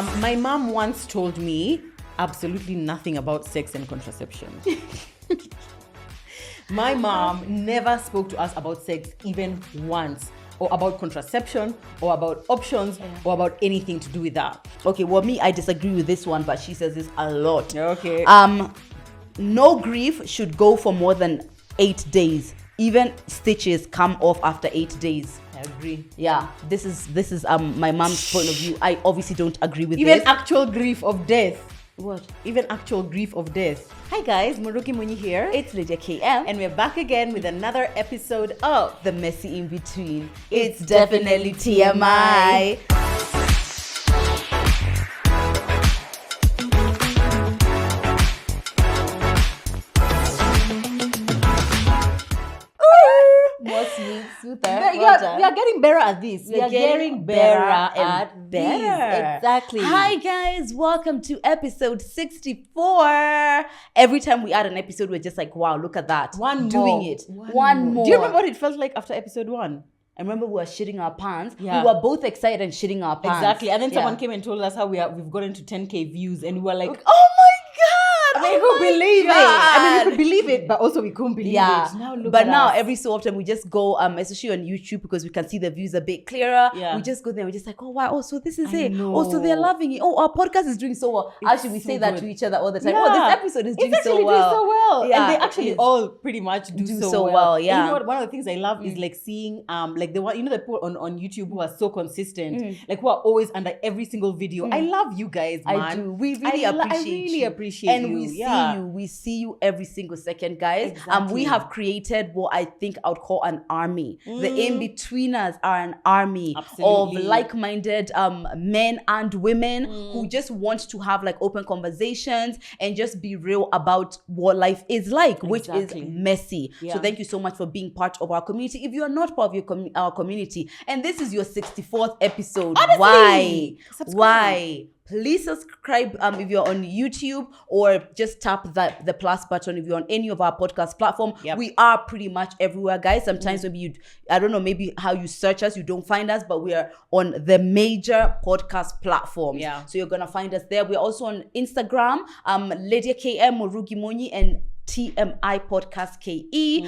My mom once told me absolutely nothing about sex and contraception. My mom never spoke to us about sex even once, or about contraception, or about options, or about anything to do with that. Okay, well, me, I disagree with this one, but she says this a lot. Okay. No grief should go for more than 8 days. Even stitches come off after 8 days. I agree. Yeah, this is my mom's point of view. I obviously don't agree with Even this. actual grief of death. What? Even actual grief of death. Hi guys, Muruki Munyi here. It's Lydia KM. And we're back again with another episode of The Messy In Between. It's It's definitely TMI. More smoother. We are getting better at this. We are getting better and this. better. Exactly. Hi guys, welcome to episode 64. Every time we add an episode, we're just like, wow, look at that. One doing more. it. One more. Do you remember what it felt like after episode 1? I remember we were shitting our pants. Yeah. We were both excited and shitting our pants. Exactly. And then someone Yeah. came and told us how we've gotten to 10k views, and we were like, Oh my god! I mean, oh we my could believe it. God. I mean, we could believe it, but also we couldn't believe Yeah, it. Now look but at now us. every so often we just go, especially on YouTube, because we can see the views a bit clearer. Yeah. We just go there. We're just like, oh wow, oh so this is I it. know. Oh so they're loving it. Oh, our podcast is doing so well. It's Actually, we so say that good. to each other all the time. Yeah. Oh, this episode is doing It's actually so well. doing so well. Yeah, And they it actually is. all pretty much do Do so so well. well, And yeah. you know what? One of the things I love is like seeing like the one, the people on YouTube who are so consistent, like who are always under every single video. I love you guys, man. I do. We really I appreciate really you. appreciate and you. we see Yeah. you. We see you every single second, guys. Exactly. We have created what I think I would call an army. The in-betweeners are an army Absolutely. of like-minded men and women who just want to have like open conversations and just be real about what life is like, which Exactly. is messy. Yeah. So thank you so much for being part of our community. If you are not part of our community, and this is your 64th episode, Honestly, why? subscribe. Why? Please subscribe if you're on YouTube, or just tap the plus button if you're on any of our podcast platform. Yep. We are pretty much everywhere, guys. Sometimes maybe I don't know, maybe how you search us, you don't find us, but we are on the major podcast platforms. Yeah. So you're gonna find us there. We're also on Instagram, Lydia KM, Murugi Monyi, and TMI Podcast KE.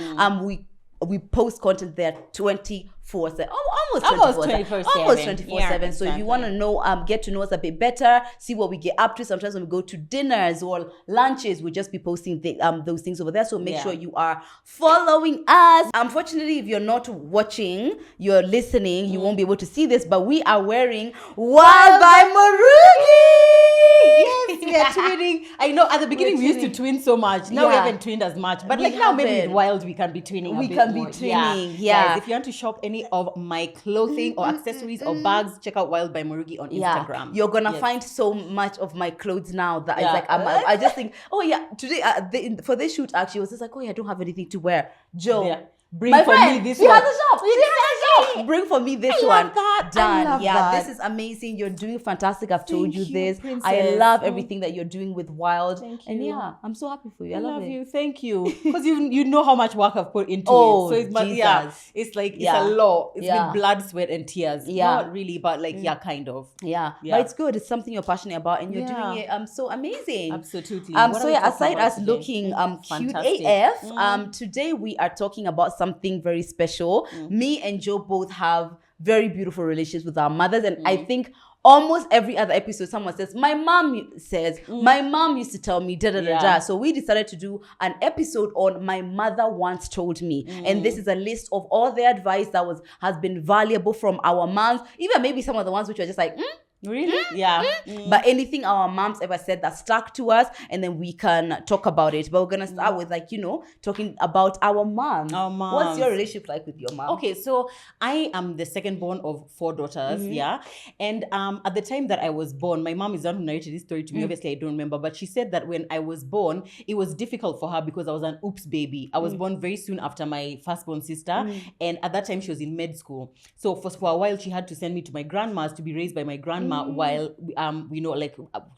We post content there 24/7, almost 24/7. 24/7. Almost 24/7. Yeah, So if exactly. you want to know, get to know us a bit better, see what we get up to. Sometimes when we go to dinners or lunches, we'll just be posting those things over there. So make Yeah. sure you are following us. Unfortunately, if you're not watching, you're listening, you won't be able to see this, but we are wearing Wild by Murugi. Yes, we are twinning. I know at the beginning we used to twin so much. Now we Yeah. haven't twinned as much. But We like now maybe with haven't. Wild we can be twinning a We bit can be more. twinning, yeah. Guys, if you want to shop any of my clothing or accessories or bags, check out Wild by Murugi on Instagram. You're gonna Yes. find so much of my clothes now that Yeah. it's like I just think, oh yeah, today for this shoot actually, I was just like, oh yeah, I don't have anything to wear. Joe, Yeah. Bring my for friend, me this she one. has a shop. She has a shop. Bring for me this I one. love that. I Done. love Yeah, that. this is amazing. You're doing fantastic. I've told Thank you you, this. I princess. love everything that you're doing with Wild. Thank And you. yeah, I'm so happy for you. I I love it. you. Thank you. Because you know how much work I've put into Oh, it. So it's Jesus. it's like it's Yeah. a lot. It's Yeah. been blood, sweat, and tears. Yeah. Not really, but like kind of. Yeah. Yeah. But it's good. It's something you're passionate about, and you're Yeah. doing it so amazing. Absolutely. What So are we yeah, talking aside about us today? looking cute Fantastic. AF, today we are talking about something very special. Me and Joe both have very beautiful relationships with our mothers, and I think almost every other episode someone says, my mom used to tell me da da da Yeah. da. So we decided to do an episode on My Mother Once Told Me, and this is a list of all the advice that has been valuable from our moms, even maybe some of the ones which were just like Really? Yeah. but anything our moms ever said that stuck to us, and then we can talk about it. But we're gonna start with talking about our moms. Our moms. What's your relationship like with your mom? Okay, so I am the second born of 4 daughters, yeah. And at the time that I was born, my mom is the one who narrated this story to me. Obviously, I don't remember, but she said that when I was born, it was difficult for her because I was an oops baby. I was born very soon after my firstborn sister, and at that time she was in med school. So for a while, she had to send me to my grandma's to be raised by my grandma while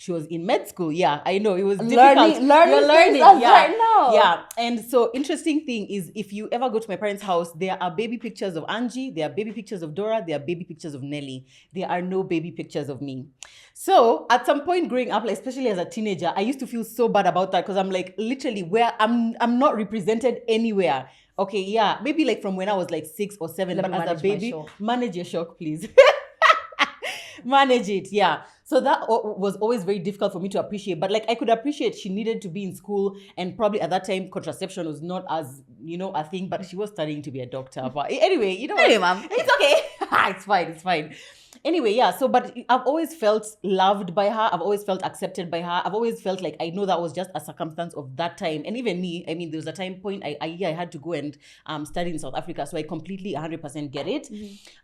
she was in med school. Yeah, I know it was Learning difficult. You're learning. yeah. Yeah. Right now. Yeah. And so interesting thing is, if you ever go to my parents' house, there are baby pictures of Angie, there are baby pictures of Dora, there are baby pictures of Nelly. There are no baby pictures of me. So at some point growing up, like especially as a teenager, I used to feel so bad about that because I'm like, literally, where I'm not represented anywhere. Okay, yeah, maybe like from when I was like 6 or 7, Let but me as a manage my baby, shock. manage your shock, please. Manage it, yeah. So that was always very difficult for me to appreciate. But like I could appreciate she needed to be in school, and probably at that time contraception was not as, a thing, but she was studying to be a doctor. But anyway, Hey, ma'am. it's okay. It's fine. Anyway, yeah, so but I've always felt loved by her. I've always felt accepted by her. I've always felt like I know that was just a circumstance of that time. And even me, I mean, there was a time point I had to go and study in South Africa. So I completely 100% get it.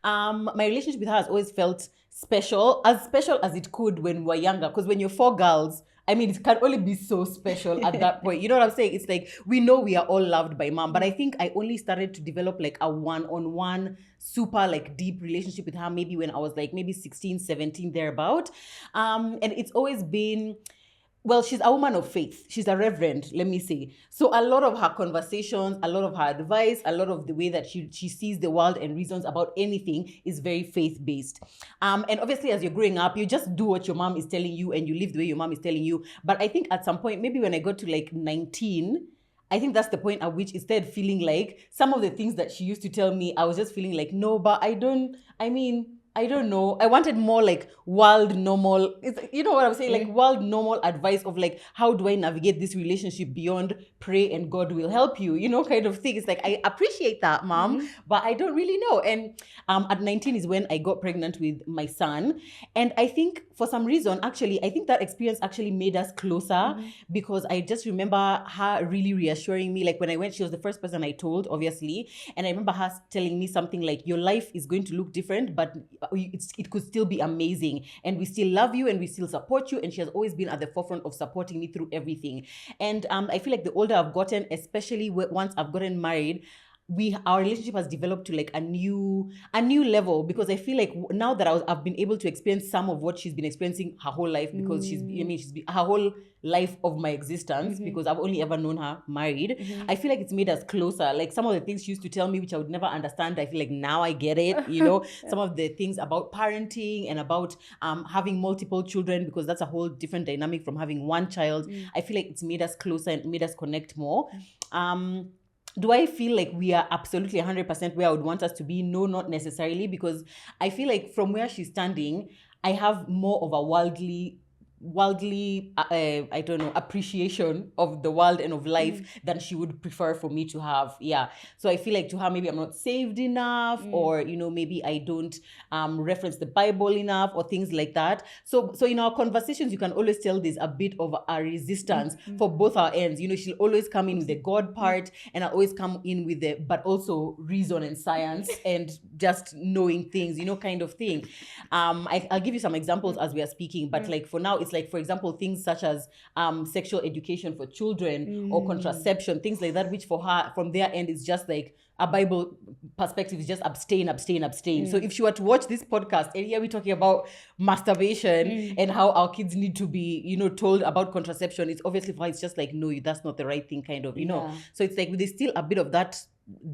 My relationship with her has always felt special as it could when we were younger. Because when you're 4 girls, I mean, it can only be so special at that point. You know what I'm saying? It's like, we know we are all loved by mom. But I think I only started to develop like a one-on-one, super like deep relationship with her maybe when I was like maybe 16, 17, thereabout. And it's always been... Well, she's a woman of faith. She's a reverend, let me say. So a lot of her conversations, a lot of her advice, a lot of the way that she sees the world and reasons about anything is very faith-based. And obviously, as you're growing up, you just do what your mom is telling you and you live the way your mom is telling you. But I think at some point, maybe when I got to like 19, I think that's the point at which instead feeling like some of the things that she used to tell me, I was just feeling like, no, but I don't know. I wanted more like wild, normal, you know what I'm saying? Like wild, normal advice of like, how do I navigate this relationship beyond pray and God will help you, kind of thing. It's like, I appreciate that, mom, but I don't really know. And at 19 is when I got pregnant with my son. And I think for some reason, actually, I think that experience actually made us closer because I just remember her really reassuring me. Like when I went, she was the first person I told, obviously. And I remember her telling me something like, your life is going to look different, but it could still be amazing, and we still love you and we still support you. And she has always been at the forefront of supporting me through everything. And I feel like the older I've gotten, especially once I've gotten married, our relationship has developed to like a new level, because I feel like now that I've been able to experience some of what she's been experiencing her whole life, because she's been her whole life of my existence, because I've only ever known her married. I feel like it's made us closer. Like some of the things she used to tell me, which I would never understand, I feel like now I get it. Some of the things about parenting and about having multiple children, because that's a whole different dynamic from having one child. I feel like it's made us closer and made us connect more. Do I feel like we are absolutely 100% where I would want us to be? No, not necessarily, because I feel like from where she's standing, I have more of a worldly appreciation of the world and of life than she would prefer for me to have. Yeah. So I feel like to her, maybe I'm not saved enough, or maybe I don't reference the Bible enough, or things like that. So in our conversations, you can always tell there's a bit of a resistance for both our ends. She'll always come in with the God part, and I always come in with but also reason and science and just knowing things, kind of thing. I'll give you some examples as we are speaking, but like for now, it's like, for example, things such as sexual education for children or contraception, things like that, which for her, from their end, is just like a Bible perspective, is just abstain. So if she were to watch this podcast and hear me talking about masturbation and how our kids need to be, told about contraception, it's obviously for her, it's just like, no, that's not the right thing, kind of, So it's like there's still a bit of that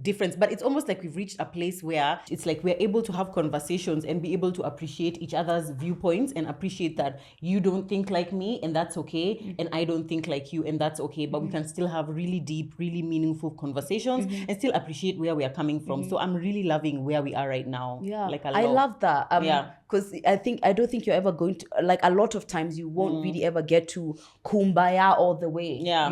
difference, but it's almost like we've reached a place where it's like we're able to have conversations and be able to appreciate each other's viewpoints and appreciate that you don't think like me, and that's okay, and I don't think like you, and that's okay, but we can still have really deep, really meaningful conversations and still appreciate where we are coming from. So I'm really loving where we are right now. Yeah, like I love that. Because I don't think you're ever going to, like, a lot of times you won't really ever get to kumbaya all the way. Yeah.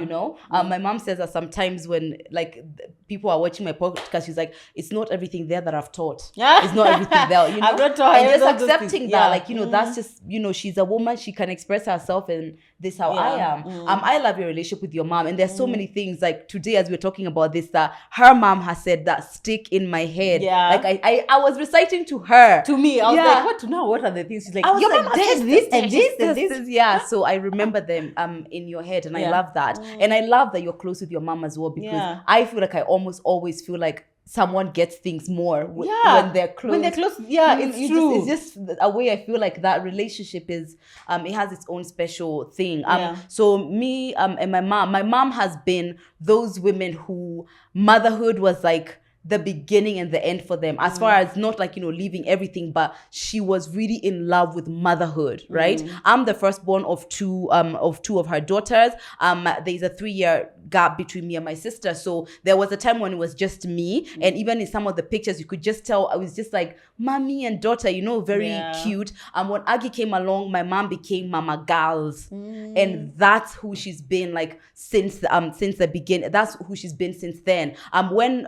My mom says that sometimes when like people are watching my podcast, she's like, it's not everything there that I've taught. Yeah. It's not everything there. I've not taught her. And just accepting that, like, that's just, she's a woman, she can express herself, and this is how I am. I love your relationship with your mom. And there's so many things, like today as we're talking about this, that her mom has said that stick in my head. Yeah. Like I was reciting to her. To me, I was like, what are the things? She's like, I was your like, mama says this and this and this. this. Yeah, so I remember them in your head, and I love that. And I love that you're close with your mom as well, because I feel like I almost always feel like someone gets things more Yeah. when they're close. When they're close, yeah, it's true. It's just a way I feel like that relationship is, it has its own special thing. Yeah. So me and my mom has been those women who motherhood was like the beginning and the end for them, as far as not like, you know, leaving everything, but she was really in love with motherhood, right? I'm the firstborn of two of her daughters. There's a 3-year gap between me and my sister, so there was a time when it was just me, and even in some of the pictures you could just tell I was just like mommy and daughter, you know, very cute. When Aggie came along, my mom became Mama Gals, and that's who she's been like since the beginning. That's who she's been since then. When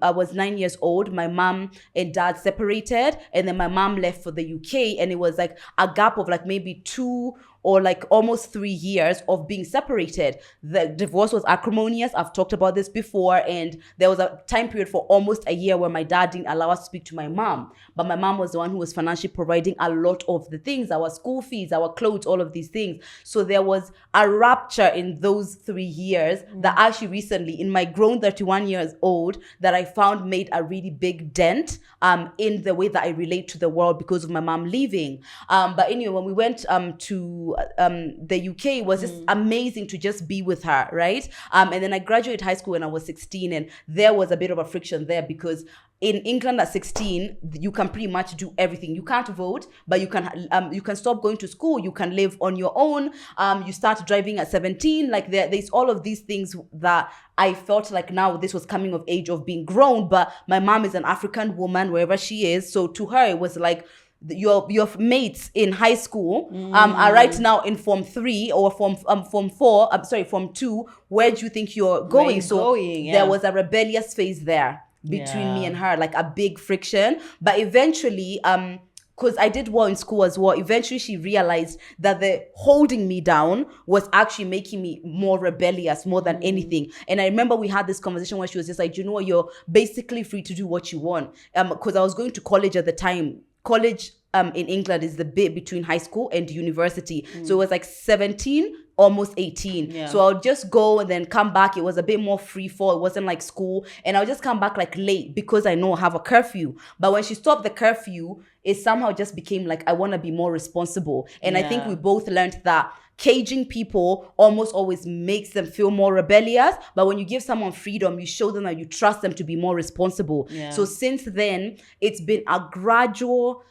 I was 9 years old, my mom and dad separated, and then my mom left for the UK, and it was like a gap of like maybe 2 or like almost 3 years of being separated. The divorce was acrimonious. I've talked about this before. And there was a time period for almost a year where my dad didn't allow us to speak to my mom. But my mom was the one who was financially providing a lot of the things, our school fees, our clothes, all of these things. So there was a rupture in those 3 years that actually recently, in my grown 31 years old, that I found made a really big dent in the way that I relate to the world because of my mom leaving. But anyway, when we went to the UK, it was just amazing to just be with her, right? And then I graduated high school when I was 16, and there was a bit of a friction there because in England at 16, you can pretty much do everything. You can't vote, but you can stop going to school. You can live on your own. You start driving at 17. Like there's all of these things that I felt like now this was coming of age of being grown. But my mom is an African woman wherever she is, so to her it was like, your mates in high school are right now in form 3 or form 2. Where do you think you're going? There was a rebellious phase there between me and her, like a big friction. But eventually, because I did well in school as well, eventually she realized that the holding me down was actually making me more rebellious more than anything. And I remember we had this conversation where she was just like, you know what, you're basically free to do what you want. Because I was going to college at the time. College in England is the bit between high school and university. So it was like 17, almost 18. Yeah. So I would just go and then come back. It was a bit more free fall. It wasn't like school. And I would just come back like late because I know I have a curfew. But when she stopped the curfew, it somehow just became like, I want to be more responsible. And I think we both learned that caging people almost always makes them feel more rebellious. But when you give someone freedom, you show them that you trust them to be more responsible. Yeah. So since then, it's been a gradual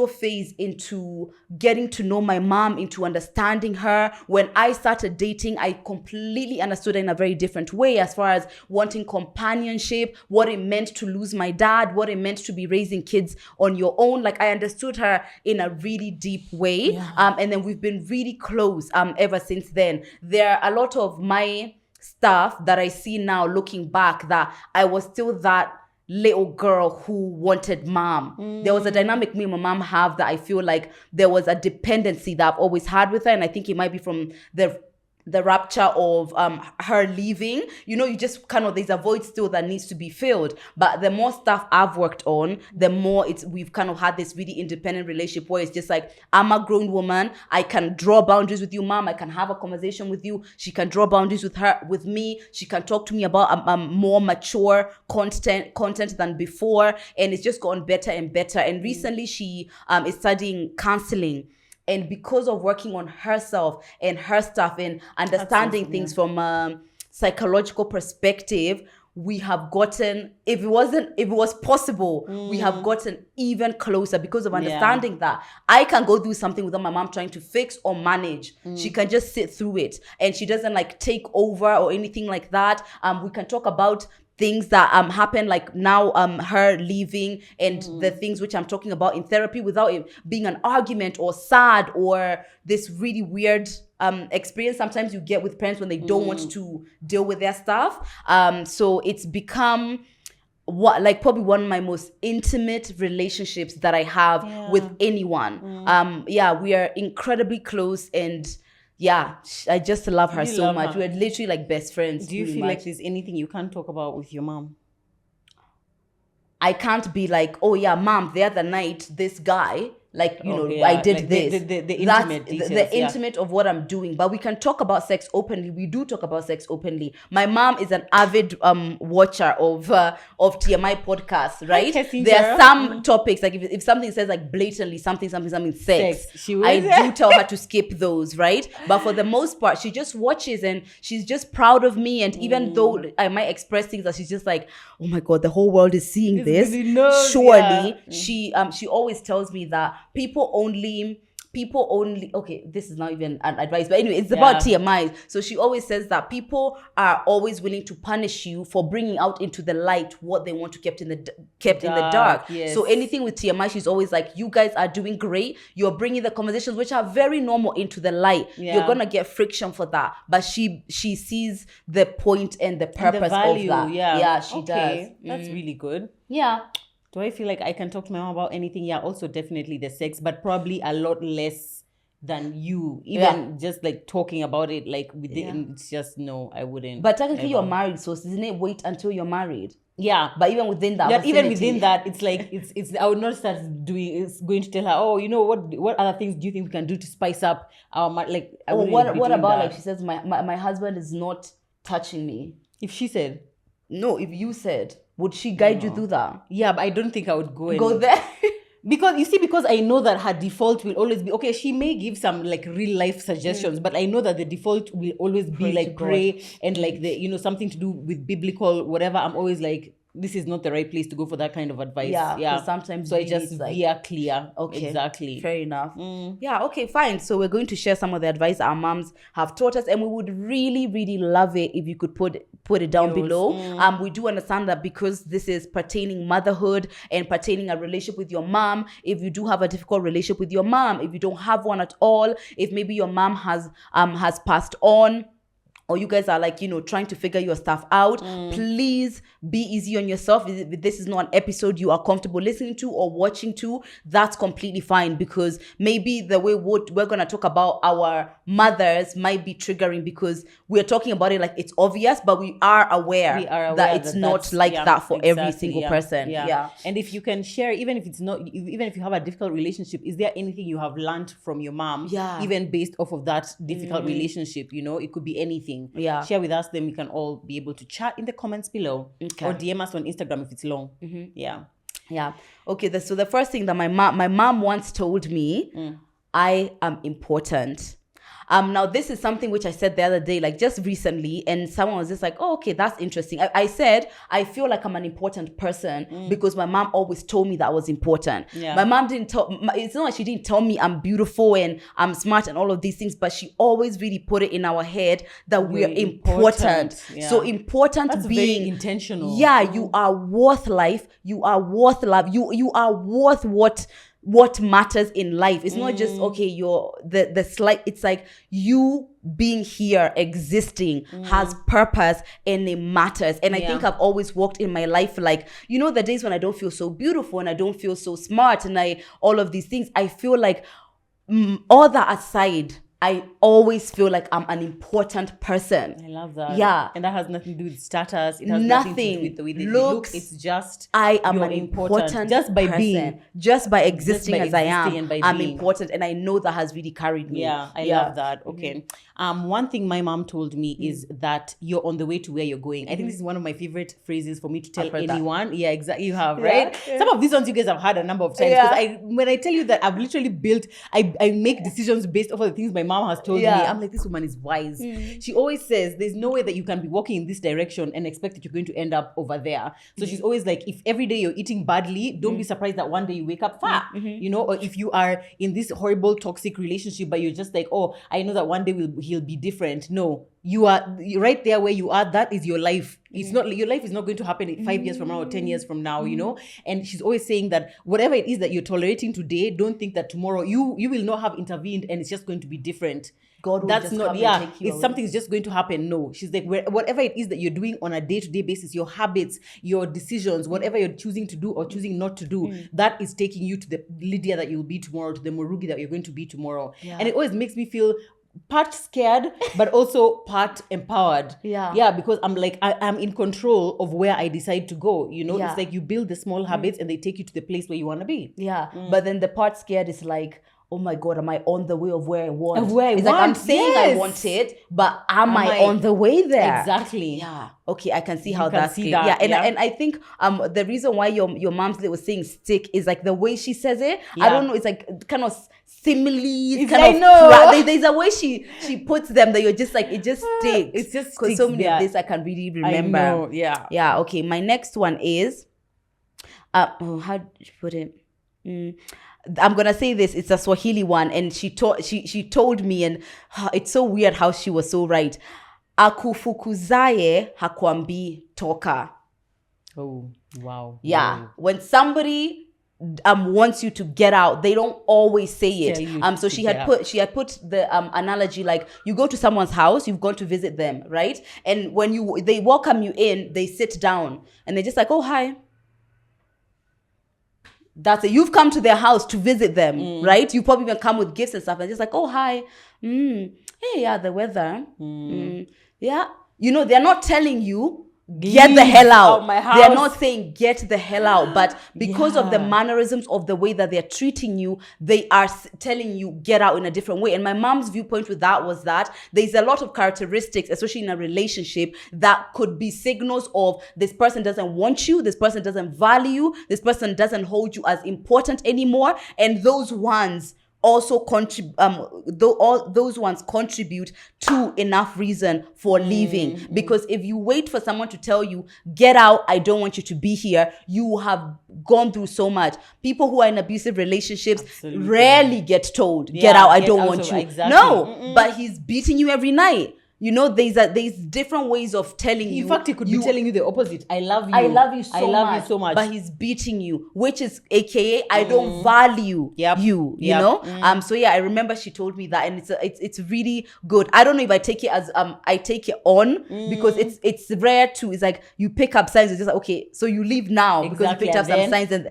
phase into getting to know my mom, into understanding her. When I started dating, I completely understood her in a very different way as far as wanting companionship, what it meant to lose my dad, what it meant to be raising kids on your own. Like I understood her in a really deep way. Yeah. And then we've been really close ever since then. There are a lot of my stuff that I see now looking back that I was still that little girl who wanted mom. There was a dynamic me and my mom have that I feel like there was a dependency that I've always had with her, and I think it might be from the rupture of her leaving. You know, you just kind of, there's a void still that needs to be filled. But the more stuff I've worked on, the more we've kind of had this really independent relationship where it's just like, I'm a grown woman. I can draw boundaries with you, mom. I can have a conversation with you. She can draw boundaries with me. She can talk to me about more mature content than before. And it's just gotten better and better. And recently she is studying counseling. And because of working on herself and her stuff and understanding things from a psychological perspective, we have gotten, if it was possible, we have gotten even closer because of understanding that I can go do something without my mom trying to fix or manage. She can just sit through it, and she doesn't like take over or anything like that. We can talk about things that happen, like now her leaving and the things which I'm talking about in therapy without it being an argument or sad or this really weird experience sometimes you get with parents when they don't want to deal with their stuff. So it's become probably one of my most intimate relationships that I have with anyone. We are incredibly close, and I just love her so much. We're literally like best friends. Do you feel like there's anything you can't talk about with your mom? I can't be like, oh yeah, mom, the other night, this guy like, you know, Okay, I yeah, did like this. the That's intimate the details, yeah. intimate of what I'm doing. But we can talk about sex openly. We do talk about sex openly. My mom is an avid watcher of TMI podcasts, right? Tessie There Sarah. are some topics, like if something says like blatantly something sex, She will. I do tell her to skip those, right? But for the most part, she just watches and she's just proud of me. And even though I might express things that she's just like, oh my God, the whole world is seeing this. really knows, Surely, yeah. she always tells me that people only, okay, this is not even an advice, but anyway, it's about TMI. So she always says that people are always willing to punish you for bringing out into the light what they want to keep in the dark. Yes. So anything with TMI, she's always like, you guys are doing great. You're bringing the conversations which are very normal into the light. Yeah. You're gonna get friction for that, but she sees the point and the purpose the value, of that. yeah, She okay. does. That's really good. Yeah. Do I feel like I can talk to my mom about anything? Yeah, also definitely the sex, but probably a lot less than you. Even just like talking about it, like we didn't. It's just no, I wouldn't. But technically, you're married, so isn't it wait until you're married? Yeah, but even within that, even within that, it's like it's. I would not start doing. It's going to tell her, oh, you know what other things do you think we can do to spice up our like? What about like she says, my husband is not touching me. If she said, no, if you said, would she guide you through that? Yeah, but I don't think I would go there. Because I know that her default will always be, okay, she may give some like real life suggestions, but I know that the default will always be like pray and like the, you know, something to do with biblical whatever. I'm always like, this is not the right place to go for that kind of advice. Yeah. Sometimes so I just veer clear. Okay. Exactly. Fair enough. Yeah. Okay. Fine. So we're going to share some of the advice our moms have taught us, and we would really, really love it if you could put it down below. We do understand that because this is pertaining motherhood and pertaining a relationship with your mom. If you do have a difficult relationship with your mom, if you don't have one at all, if maybe your mom has passed on, or you guys are like, you know, trying to figure your stuff out, please be easy on yourself. If this is not an episode you are comfortable listening to or watching to, that's completely fine, because maybe the way we're going to talk about our mothers might be triggering because we're talking about it like it's obvious, but we are aware that it's not like that for every single person. Yeah. And if you can share, even if you have a difficult relationship, is there anything you have learned from your mom? Yeah. Even based off of that difficult relationship, you know, it could be anything. Yeah. Share with us, then we can all be able to chat in the comments below. Okay. Or DM us on Instagram if it's long. Yeah. Okay. So the first thing that my mom once told me, I am important. Now this is something which I said the other day, like just recently, and someone was just like, oh, okay, that's interesting. I said, I feel like I'm an important person because my mom always told me that I was important. Yeah. My mom it's not like she didn't tell me I'm beautiful and I'm smart and all of these things, but she always really put it in our head that we're important. Yeah. So important. That's being very intentional. Yeah, you are worth life. You are worth love. You are worth what matters in life. It's not just, okay, you're the slight, it's like you being here, existing has purpose and it matters. And I think I've always walked in my life like, you know, the days when I don't feel so beautiful and I don't feel so smart and all of these things, I feel like all that aside, I always feel like I'm an important person. I love that. Yeah. And that has nothing to do with status. It has nothing to do with the way that you look. It's just I am an important just by person. being. Just by existing as I am. I'm being important. And I know that has really carried me. Yeah, I love that. Okay. One thing my mom told me is that you're on the way to where you're going. I think this is one of my favorite phrases for me to tell anyone. Yeah, exactly. You have, right? Yeah. Some of these ones you guys have heard a number of times. Because when I tell you that I've literally built, I make decisions based off of the things my mom has told me. I'm like, this woman is wise. She always says there's no way that you can be walking in this direction and expect that you're going to end up over there. So she's always like, if every day you're eating badly, don't be surprised that one day you wake up fat. You know, or if you are in this horrible toxic relationship, but you're just like, oh, I know that one day he'll be different. No, you're right there where you are. That is your life. It's not, your life is not going to happen in 5 years from now or 10 years from now, you know. And she's always saying that whatever it is that you're tolerating today, don't think that tomorrow you will not have intervened and it's just going to be different. God will That's just not, come yeah, and take you it's something's just going to happen. No, she's like, whatever it is that you're doing on a day-to-day basis, your habits, your decisions, whatever you're choosing to do or choosing not to do, that is taking you to the Lydia that you'll be tomorrow, to the Morugi that you're going to be tomorrow. And it always makes me feel part scared, but also part empowered. Yeah. Because I'm like, I'm in control of where I decide to go. Yeah. It's like you build the small habits and they take you to the place where you want to be. Yeah. But then the part scared is like, oh my God, am I on the way of where I want? Of where I it's like I'm want, saying I yes. want it, but am I on the way there? Exactly. Yeah. Okay, I can see how You can that's see came. that, Yeah, and I think the reason why your mom's was saying stick is like the way she says it. I Yeah. don't know. It's like kind of similes. I know. There's a way she puts them that you're just like it just sticks. It just because sticks so many there. of this I can really remember. I know. Yeah. Yeah. Okay. My next one is, how do you put it? I'm gonna say this. It's a Swahili one, and she told me, and it's so weird how she was so right. Akufukuzaye hakwambi toka. Oh wow. Yeah, Wow. when somebody wants you to get out, they don't always say Tell you it. So to she get had put the analogy like you go to someone's house, you've gone to visit them, right? And when they welcome you in, they sit down and they're just like, oh hi. That's it. You've come to their house to visit them, right? You probably even come with gifts and stuff, and just like, oh hi, hey, yeah, the weather, yeah. They're not telling you get the hell out. My house. They're not saying get the hell out, but because of the Yeah. mannerisms of the way that they're treating you, they are telling you get out in a different way. And my mom's viewpoint with that was that there's a lot of characteristics, especially in a relationship, that could be signals of this person doesn't want you, this person doesn't value you, this person doesn't hold you as important anymore, and those ones also those ones contribute to enough reason for leaving. Because if you wait for someone to tell you get out, I don't want you to be here, you have gone through so much. People who are in abusive relationships rarely get told get out, I don't want you. Exactly. No, but he's beating you every night. There's different ways of telling you. In fact, he could be telling you the opposite. I love you. I love you so I love much. you so much. But he's beating you, which is AKA I don't value you. You know. So yeah, I remember she told me that, and it's really good. I don't know if I take it as I take it on because it's rare to. It's like you pick up signs. It's just like, okay, so you leave now because you picked up some signs, and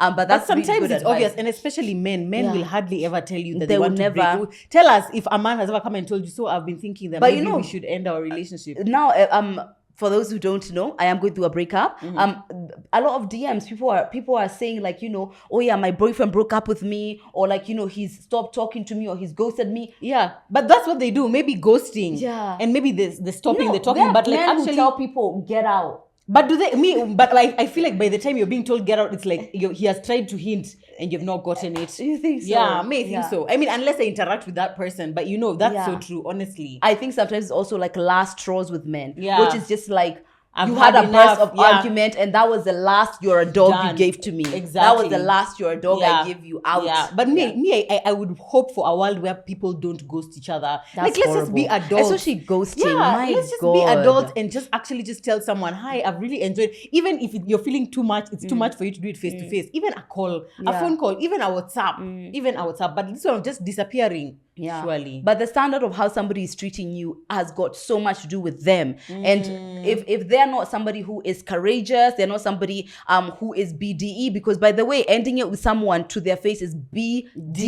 But that's sometimes really good it's advice. obvious, and especially men will hardly ever tell you that they They will want to never. break. Tell us if a man has ever come and told you, so I've been thinking that But maybe we should end our relationship. Now, for those who don't know, I am going through a breakup. A lot of DMs, people are saying like, oh yeah, my boyfriend broke up with me, or like, he's stopped talking to me, or he's ghosted me. Yeah, but that's what they do. Maybe ghosting. Yeah. And maybe the stopping, the There talking, are but like men who actually tell people get out. But do they but like I feel like by the time you're being told get out, it's like he has tried to hint and you've not gotten it. You think so? Yeah, I may think so. I mean, unless I interact with that person, but that's so true, honestly. I think sometimes it's also like last straws with men. Yeah. Which is just like you had had a enough, burst of argument, and that was the last you're a dog Done. you gave to me. Exactly. That was the last you're a dog I give you out. Yeah, but I would hope for a world where people don't ghost each other. That's let's just be horrible. adults. Especially ghosting. Yeah, My let's just God. be adults and just actually just tell someone, hi, I've really enjoyed. Even if you're feeling too much, it's too much for you to do it face to face. Even a call, a phone call, even a WhatsApp, But this one just disappearing. Yeah. Surely. But the standard of how somebody is treating you has got so much to do with them. And if they're not somebody who is courageous, they're not somebody who is BDE, because by the way, ending it with someone to their face is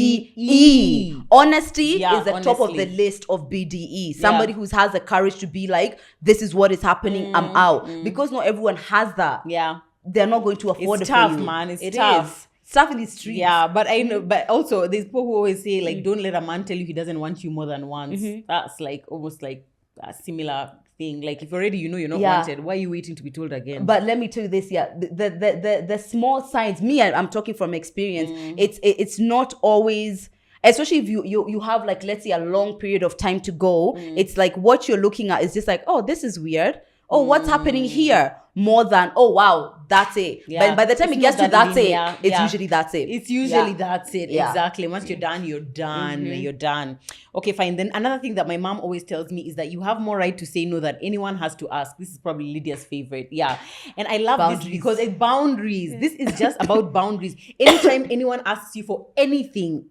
BDE. Honesty is the top of the list of BDE. Somebody who has the courage to be like, this is what is happening, I'm out. Because not everyone has that. Yeah. They're not going to afford It's it tough, for you. man. It's It tough. is. Stuff in the streets. Yeah, but I know, but also there's people who always say like, don't let a man tell you he doesn't want you more than once. That's like almost like a similar thing. Like if already you know you're not wanted, why are you waiting to be told again? But let me tell you this, the small signs. I'm talking from experience. It's not always. Especially if you have like, let's say, a long period of time to go. It's like what you're looking at is just like, oh, this is weird. Oh, what's happening here? More than, oh, wow, that's it. Yeah. But by the time It's it gets not to that that's linear. it, it's usually that's it. It's usually that's it. Yeah. Exactly. Once you're done, you're done. You're done. Okay, fine. Then another thing that my mom always tells me is that you have more right to say no than anyone has to ask. This is probably Lydia's favorite. Yeah. And I love this because it's boundaries. This is just about boundaries. Anytime anyone asks you for anything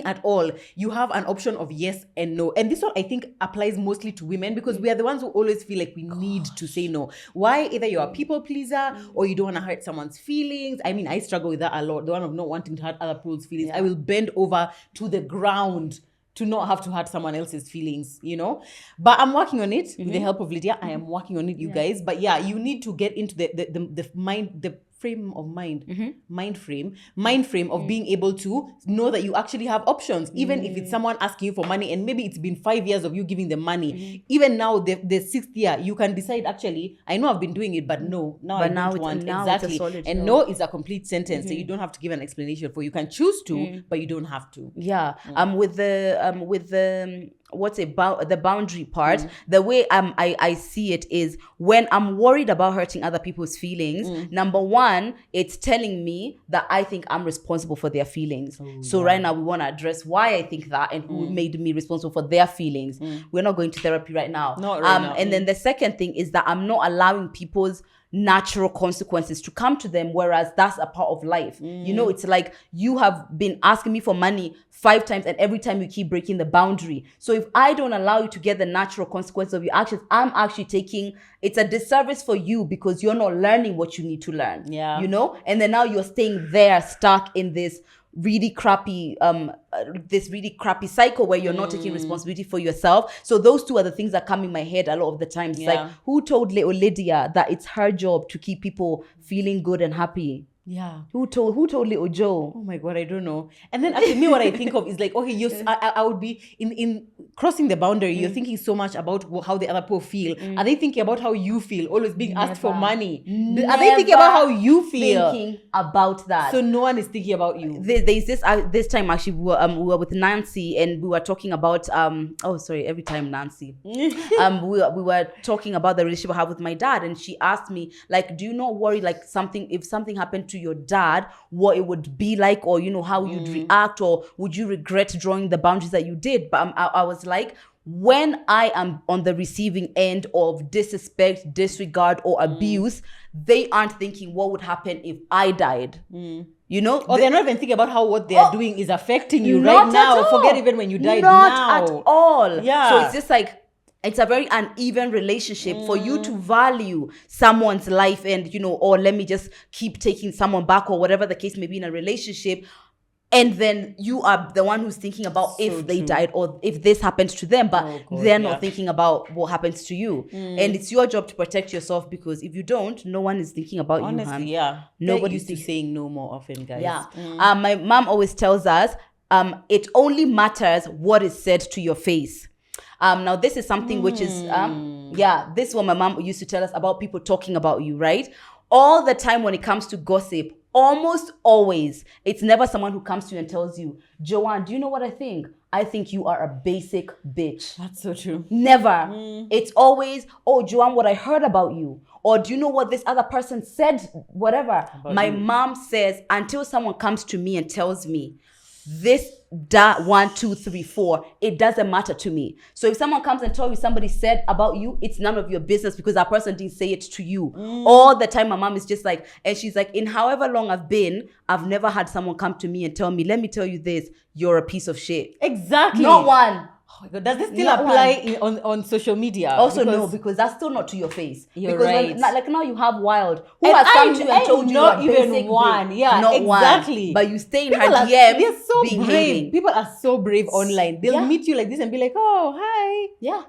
at all, you have an option of yes and no. And this one I think applies mostly to women because we are the ones who always feel like we need to say no. Why? Either you're a people pleaser or you don't want to hurt someone's feelings. I mean, I struggle with that a lot. The one of not wanting to hurt other people's feelings. I will bend over to the ground to not have to hurt someone else's feelings, you know. But I'm working on it with the help of Lydia. I am working on it, you guys. But yeah, you need to get into the mind frame of being able to know that you actually have options, even if it's someone asking you for money, and maybe it's been 5 years of you giving them money. Even now, the 6th year, you can decide, actually, I know I've been doing it, but no, I don't want. Exactly. And no is a complete sentence, so you don't have to give an explanation for. You can choose to, but you don't have to. Yeah. With the what's about the boundary part, the way I see it is, when I'm worried about hurting other people's feelings, number one, it's telling me that I think I'm responsible for their feelings. Right now we want to address why I think that and who made me responsible for their feelings. We're not going to therapy right now. Not right now. And then the second thing is that I'm not allowing people's natural consequences to come to them, whereas that's a part of life. You know, it's like you have been asking me for money 5 times, and every time you keep breaking the boundary. So if I don't allow you to get the natural consequences of your actions, I'm actually it's a disservice for you, because you're not learning what you need to learn. Yeah. You know, and then now you're staying there stuck in this really crappy cycle where you're not taking responsibility for yourself. So those two are the things that come in my head a lot of the times. It's like, who told little Lydia that it's her job to keep people feeling good and happy? Yeah. Who told little Joe? Oh my God, I don't know. And then actually, me, what I think of is like, okay, I would be in crossing the boundary. You're thinking so much about how the other people feel. Are they thinking about how you feel? Always being asked for money. Are they thinking about how you feel? Thinking about that. So no one is thinking about you. There's this time actually we were with Nancy, and we were talking about every time Nancy we were talking about the relationship I have with my dad, and she asked me, like, do you not worry, like, if something happened to your dad, what it would be like, or, you know, how you'd react, or would you regret drawing the boundaries that you did? But I was like, when I am on the receiving end of disrespect, disregard, or abuse, they aren't thinking what would happen if I died. You know? Or they're not even thinking about how what they are doing is affecting you right now. Forget even when you died. Not at all. Yeah. So it's just like, it's a very uneven relationship for you to value someone's life, and, you know, or let me just keep taking someone back, or whatever the case may be in a relationship. And then you are the one who's thinking about if they died, or if this happens to them, but they're not thinking about what happens to you. And it's your job to protect yourself, because if you don't, no one is thinking about you. Honestly, yeah. Nobody's saying no more often, guys. Yeah. My mom always tells us, it only matters what is said to your face. Now, this is something which is, this is what my mom used to tell us about people talking about you, right? All the time when it comes to gossip, almost always, it's never someone who comes to you and tells you, Joanne, do you know what I think? I think you are a basic bitch. That's so true. Never. It's always, oh, Joanne, what I heard about you. Or do you know what this other person said? Whatever. My mom says, until someone comes to me and tells me, this, that, 1, 2, 3, 4, it doesn't matter to me. So if someone comes and tells you somebody said about you, it's none of your business, because that person didn't say it to you. All the time, my mom is just like, and she's like, in however long I've never had someone come to me and tell me, let me tell you this, you're a piece of shit. Exactly. Not one. Oh my God, does this still apply on social media? Also, no, because that's still not to your face. You're because right. Like now you have Wild, who has come to you and told you not you're even basic one. bitch. Yeah, not exactly. One. But you stay in People her are, DM. they're so being brave. hating. People are so brave online. They'll meet you like this and be like, oh, hi. Yeah.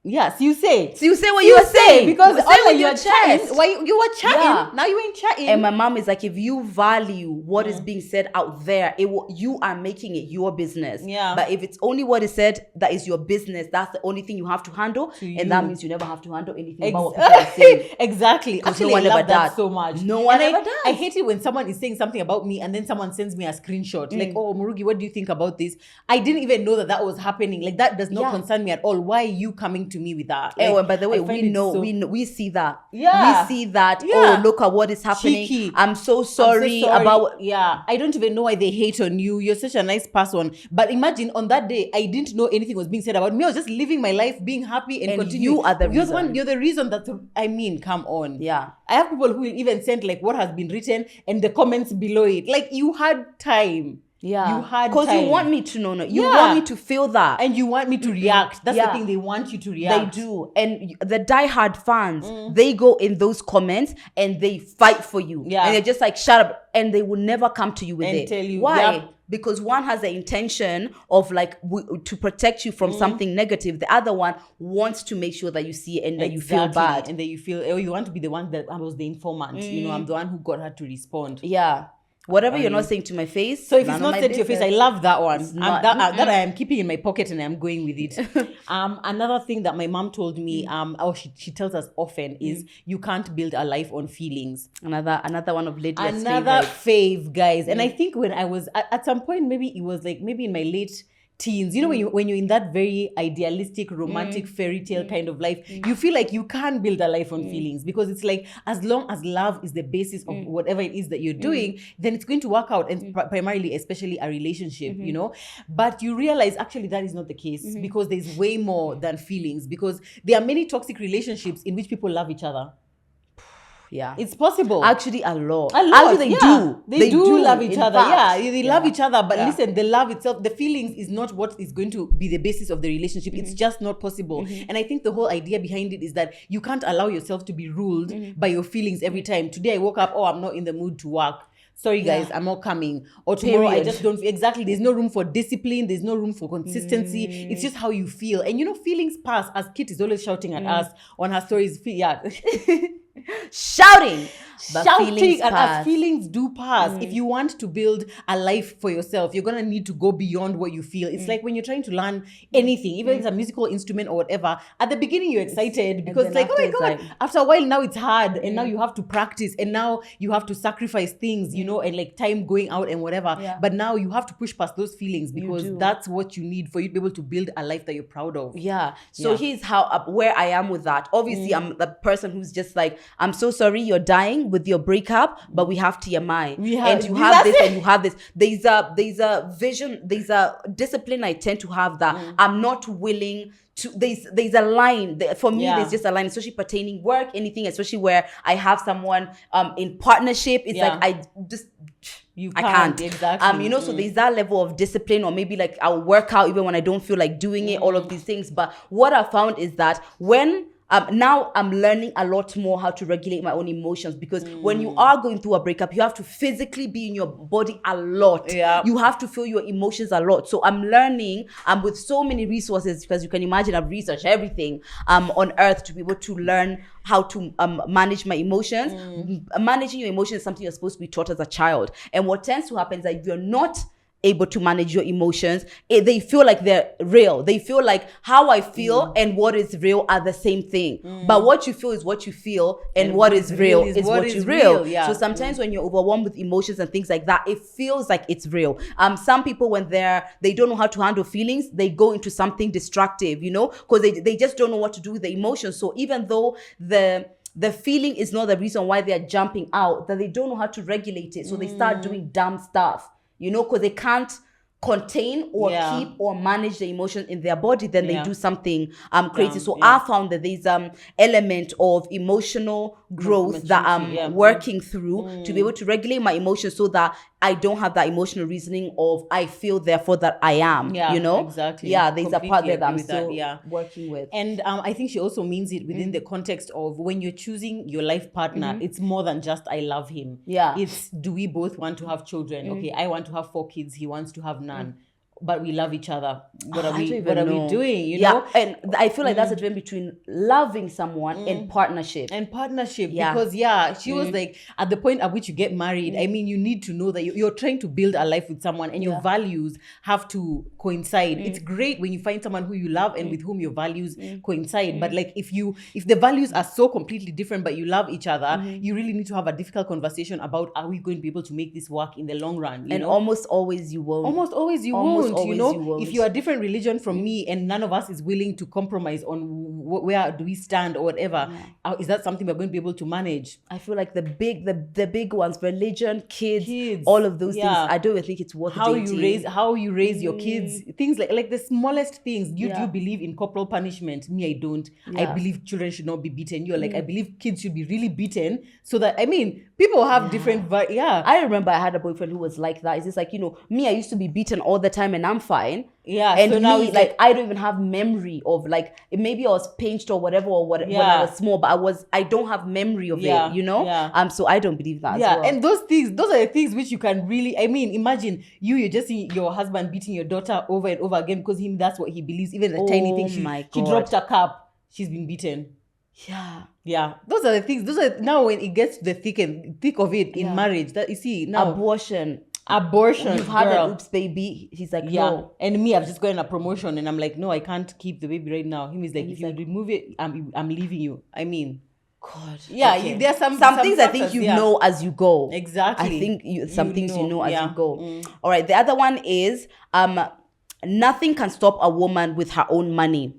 Yes, you say. So you say what you were saying. Because all you were chatting. Why you were chatting? Yeah. Now you ain't chatting. And my mom is like, if you value what is being said out there, you are making it your business. Yeah. But if it's only what is said that is your business, that's the only thing you have to handle. And that means you never have to handle anything about what people are saying. Exactly. Actually, no one I love ever that does. so much. No one ever does. I hate it when someone is saying something about me and then someone sends me a screenshot. Like, oh, Murugi, what do you think about this? I didn't even know that was happening. Like, that does not concern me at all. Why are you coming to me with that? Like, and by the way, we see that. Yeah. We see that. Yeah. Oh, look at what is happening. Cheeky. I'm so sorry about. Yeah. I don't even know why they hate on you. You're such a nice person. But imagine on that day, I didn't know anything was being said about me. I was just living my life, being happy and continuing. You are the reason. You're the reason come on. Yeah. I have people who will even send like what has been written and the comments below it. Like, you had time. Yeah. You had time. Because you want me to know. You want me to feel that. And you want me to react. That's the thing. They want you to react. They do. And the diehard fans, they go in those comments and they fight for you. Yeah. And they're just like, shut up. And they will never come to you with it. And tell you, why? yep, because one has the intention of like to protect you from something negative. The other one wants to make sure that you see it and that you feel bad. And that you feel, oh, you want to be the one that I was the informant. You know, I'm the one who got her to respond. Yeah. Whatever you're not saying to my face. So if it's not said to your face, I love that one. That I am keeping in my pocket and I'm going with it. Another thing that my mom told me, or she tells us often, is you can't build a life on feelings. Another one of Lydia's Another fave, guys. And I think when I was at some point, maybe it was like maybe in my late teens, you know, when you're in that very idealistic, romantic fairy tale kind of life, you feel like you can't build a life on feelings, because it's like, as long as love is the basis of whatever it is that you're doing, then it's going to work out, and primarily, especially a relationship, you know. But you realize actually that is not the case, because there's way more than feelings, because there are many toxic relationships in which people love each other. Yeah, it's possible. Actually, a lot. Actually, they do. They do love each other. Fact. They love each other. But listen, the love itself, the feelings is not what is going to be the basis of the relationship. It's just not possible. And I think the whole idea behind it is that you can't allow yourself to be ruled by your feelings every time. Today I woke up, oh, I'm not in the mood to work. Sorry, guys, I'm not coming. Or tomorrow, I just don't. Exactly. There's no room for discipline. There's no room for consistency. It's just how you feel. And you know, feelings pass. As Kit is always shouting at us on her stories. Shouting, and as feelings do pass, if you want to build a life for yourself, you're gonna need to go beyond what you feel. It's like when you're trying to learn anything, even if it's a musical instrument or whatever. At the beginning, you're excited because it's like, oh my god. After a while, now it's hard, and now you have to practice, and now you have to sacrifice things, you know, and like time going out and whatever. But now you have to push past those feelings, because that's what you need for you to be able to build a life that you're proud of. So here's how where I am with that. Obviously, I'm the person who's just like, I'm so sorry you're dying with your breakup, but we have TMI. And you have this and you have this. There's a vision, there's a discipline I tend to have that I'm not willing to, there's a line. For me, there's just a line, especially pertaining work, anything, especially where I have someone in partnership. It's like I can't. Exactly. You know, so there's that level of discipline, or maybe like I'll work out even when I don't feel like doing it, all of these things. But what I found is that when now I'm learning a lot more how to regulate my own emotions, because when you are going through a breakup, you have to physically be in your body a lot. You have to feel your emotions a lot. So I'm learning with so many resources, because you can imagine I've researched everything on earth to be able to learn how to manage my emotions. Managing your emotions is something you're supposed to be taught as a child. And what tends to happen is that if you're not able to manage your emotions, they feel like they're real. They feel like how I feel and what is real are the same thing. But what you feel is what you feel, and what is real is what is real. So sometimes when you're overwhelmed with emotions and things like that, it feels like it's real. Some people, when they don't know how to handle feelings, they go into something destructive, you know, because they just don't know what to do with the emotions. So even though the feeling is not the reason why they're jumping out, that they don't know how to regulate it, so they start doing dumb stuff. You know, because they can't contain or keep or manage the emotion in their body, then they do something crazy. So I found that there's element of emotional growth that I'm working through to be able to regulate my emotions, so that I don't have that emotional reasoning of I feel therefore that I am. You know, exactly. There's a part there that I'm still working with. And I think she also means it within the context of when you're choosing your life partner, it's more than just I love him. It's, do we both want to have children? Okay, I want to have 4 kids, he wants to have none. But we love each other. What are we doing? You know? And I feel like that's the difference between loving someone and partnership. Because she was like, at the point at which you get married, I mean, you need to know that you're trying to build a life with someone, and your values have to coincide. It's great when you find someone who you love and with whom your values coincide. But like, if the values are so completely different, but you love each other, you really need to have a difficult conversation about, are we going to be able to make this work in the long run? You know? Almost always you won't. Almost always you won't. You know, if you're a different religion from me and none of us is willing to compromise on where do we stand or whatever, is that something we're going to be able to manage? I feel like the big ones, religion, kids, all of those things, I don't even think it's worth dating. How you raise your kids, things like the smallest things. Do you believe in corporal punishment? Me, I don't. I believe children should not be beaten. You're like, I believe kids should be really beaten, so that, I mean, People have different, yeah. I remember I had a boyfriend who was like that. It's just like, me, I used to be beaten all the time and I'm fine. Yeah. And so now me, it's like, I don't even have memory of, like, maybe I was pinched or whatever, when I was small, but I don't have memory of it, Yeah. So I don't believe that as well. And those are the things which you can really, imagine you're just seeing your husband beating your daughter over and over again because that's what he believes. Even the tiny thing, she dropped a cup, she's been beaten. Yeah. Those are the things. Now when it gets to the thick of it in marriage, that you see now. Abortion. You've had an oops baby. He's like, no. And me, I've just gotten a promotion and I'm like, no, I can't keep the baby right now. Him is like, if you remove it, I'm leaving you. God. Yeah, okay. There's some things factors, I think you know as you go. Exactly. I think some things you know as you go. Mm. All right. The other one is nothing can stop a woman with her own money.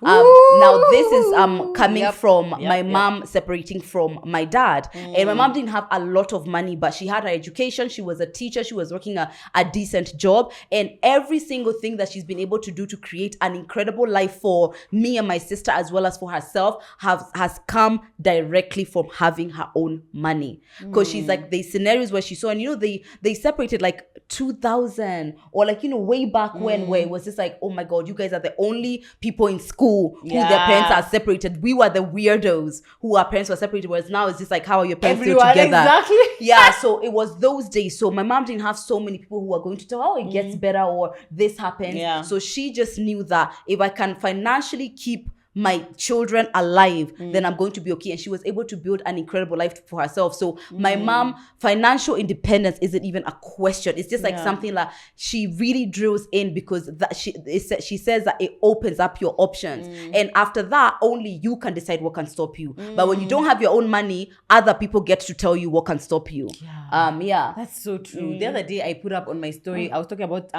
Now this is coming from my mom separating from my dad. And my mom didn't have a lot of money, but she had her education. She was a teacher. She was working a decent job. And every single thing that she's been able to do to create an incredible life for me and my sister, as well as for herself, has come directly from having her own money. Because she's like, there's scenarios where she saw, and they separated like 2000 or like, way back when, where it was just like, oh my God, you guys are the only people in school who their parents are separated. We were the weirdos who our parents were separated, whereas now it's just like, how are your parents still together? Exactly. Yeah, so it was those days. So my mom didn't have so many people who were going to tell, oh, it gets better or this happens. Yeah. So she just knew that if I can financially keep my children alive, then I'm going to be okay. And she was able to build an incredible life for herself. So my mom, financial independence isn't even a question. It's just like something that she really drills in, because she says that it opens up your options. And after that, only you can decide what can stop you. But when you don't have your own money, other people get to tell you what can stop you. That's so true. The other day I put up on my story, I was talking about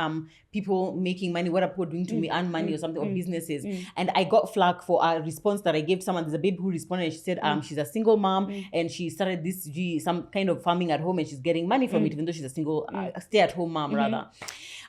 people making money, what are people doing to earn money or something, or businesses. And I got flack for a response that I gave someone. There's a babe who responded and she said she's a single mom and she started some kind of farming at home and she's getting money from it, even though she's a single stay-at-home mom rather.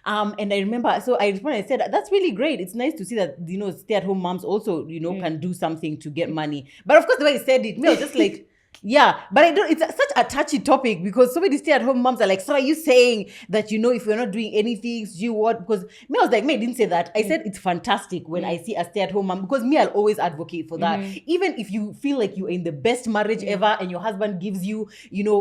And I remember, so I responded and said, that's really great. It's nice to see that, stay-at-home moms also, can do something to get money. But of course, the way he said it, me, I was just like, yeah, but it's such a touchy topic, because so many stay-at-home moms are like, so are you saying that, if you're not doing anything, you what? Because me, I was like, me, I didn't say that. I said it's fantastic when I see a stay-at-home mom, because me, I'll always advocate for that. Even if you feel like you're in the best marriage ever and your husband gives you,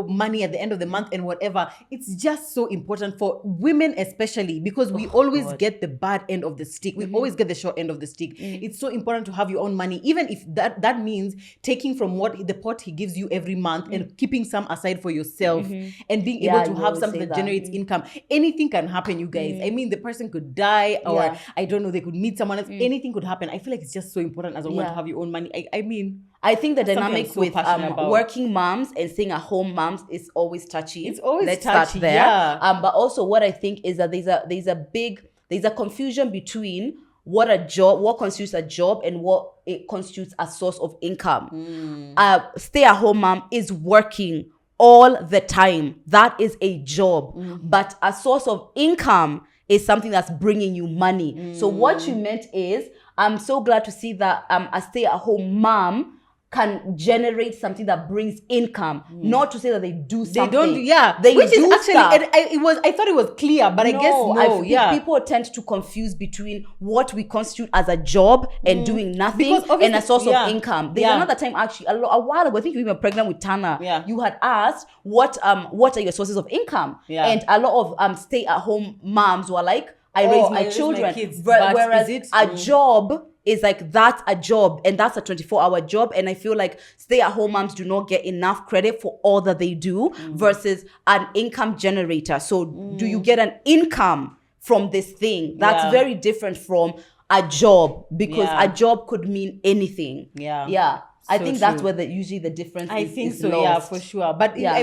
money at the end of the month and whatever, it's just so important for women especially, because we always get the bad end of the stick. We always get the short end of the stick. It's so important to have your own money, even if that means taking from the pot he gives you every month and keeping some aside for yourself and being able to have something that generates income. Anything can happen, you guys. The person could die, or I don't know, they could meet someone else. Anything could happen. I feel like it's just so important as a woman to have your own money. I think the dynamic with working moms and staying at home moms is always touchy. It's always Let's touchy, start there. But also what I think is that there's a confusion between what constitutes a job and what it constitutes a source of income. Stay-at-home mom is working all the time. That is a job. But a source of income is something that's bringing you money. So what you meant is, I'm so glad to see that a stay-at-home mom can generate something that brings income. Not to say that they do something. They don't, They which do is actually, stuff. I thought it was clear, but I guess no. People tend to confuse between what we constitute as a job and doing nothing and a source of income. There's another time, actually, a while ago, I think you were pregnant with Tana. You had asked, what are your sources of income? And a lot of stay-at-home moms were like, I raise my children. My kids, whereas a job is like, that's a job, and that's a 24-hour job. And I feel like stay-at-home moms do not get enough credit for all that they do versus an income generator. So do you get an income from this thing? That's very different from a job, because a job could mean anything. I think that's where usually the difference is. I think so, lost. for sure. But I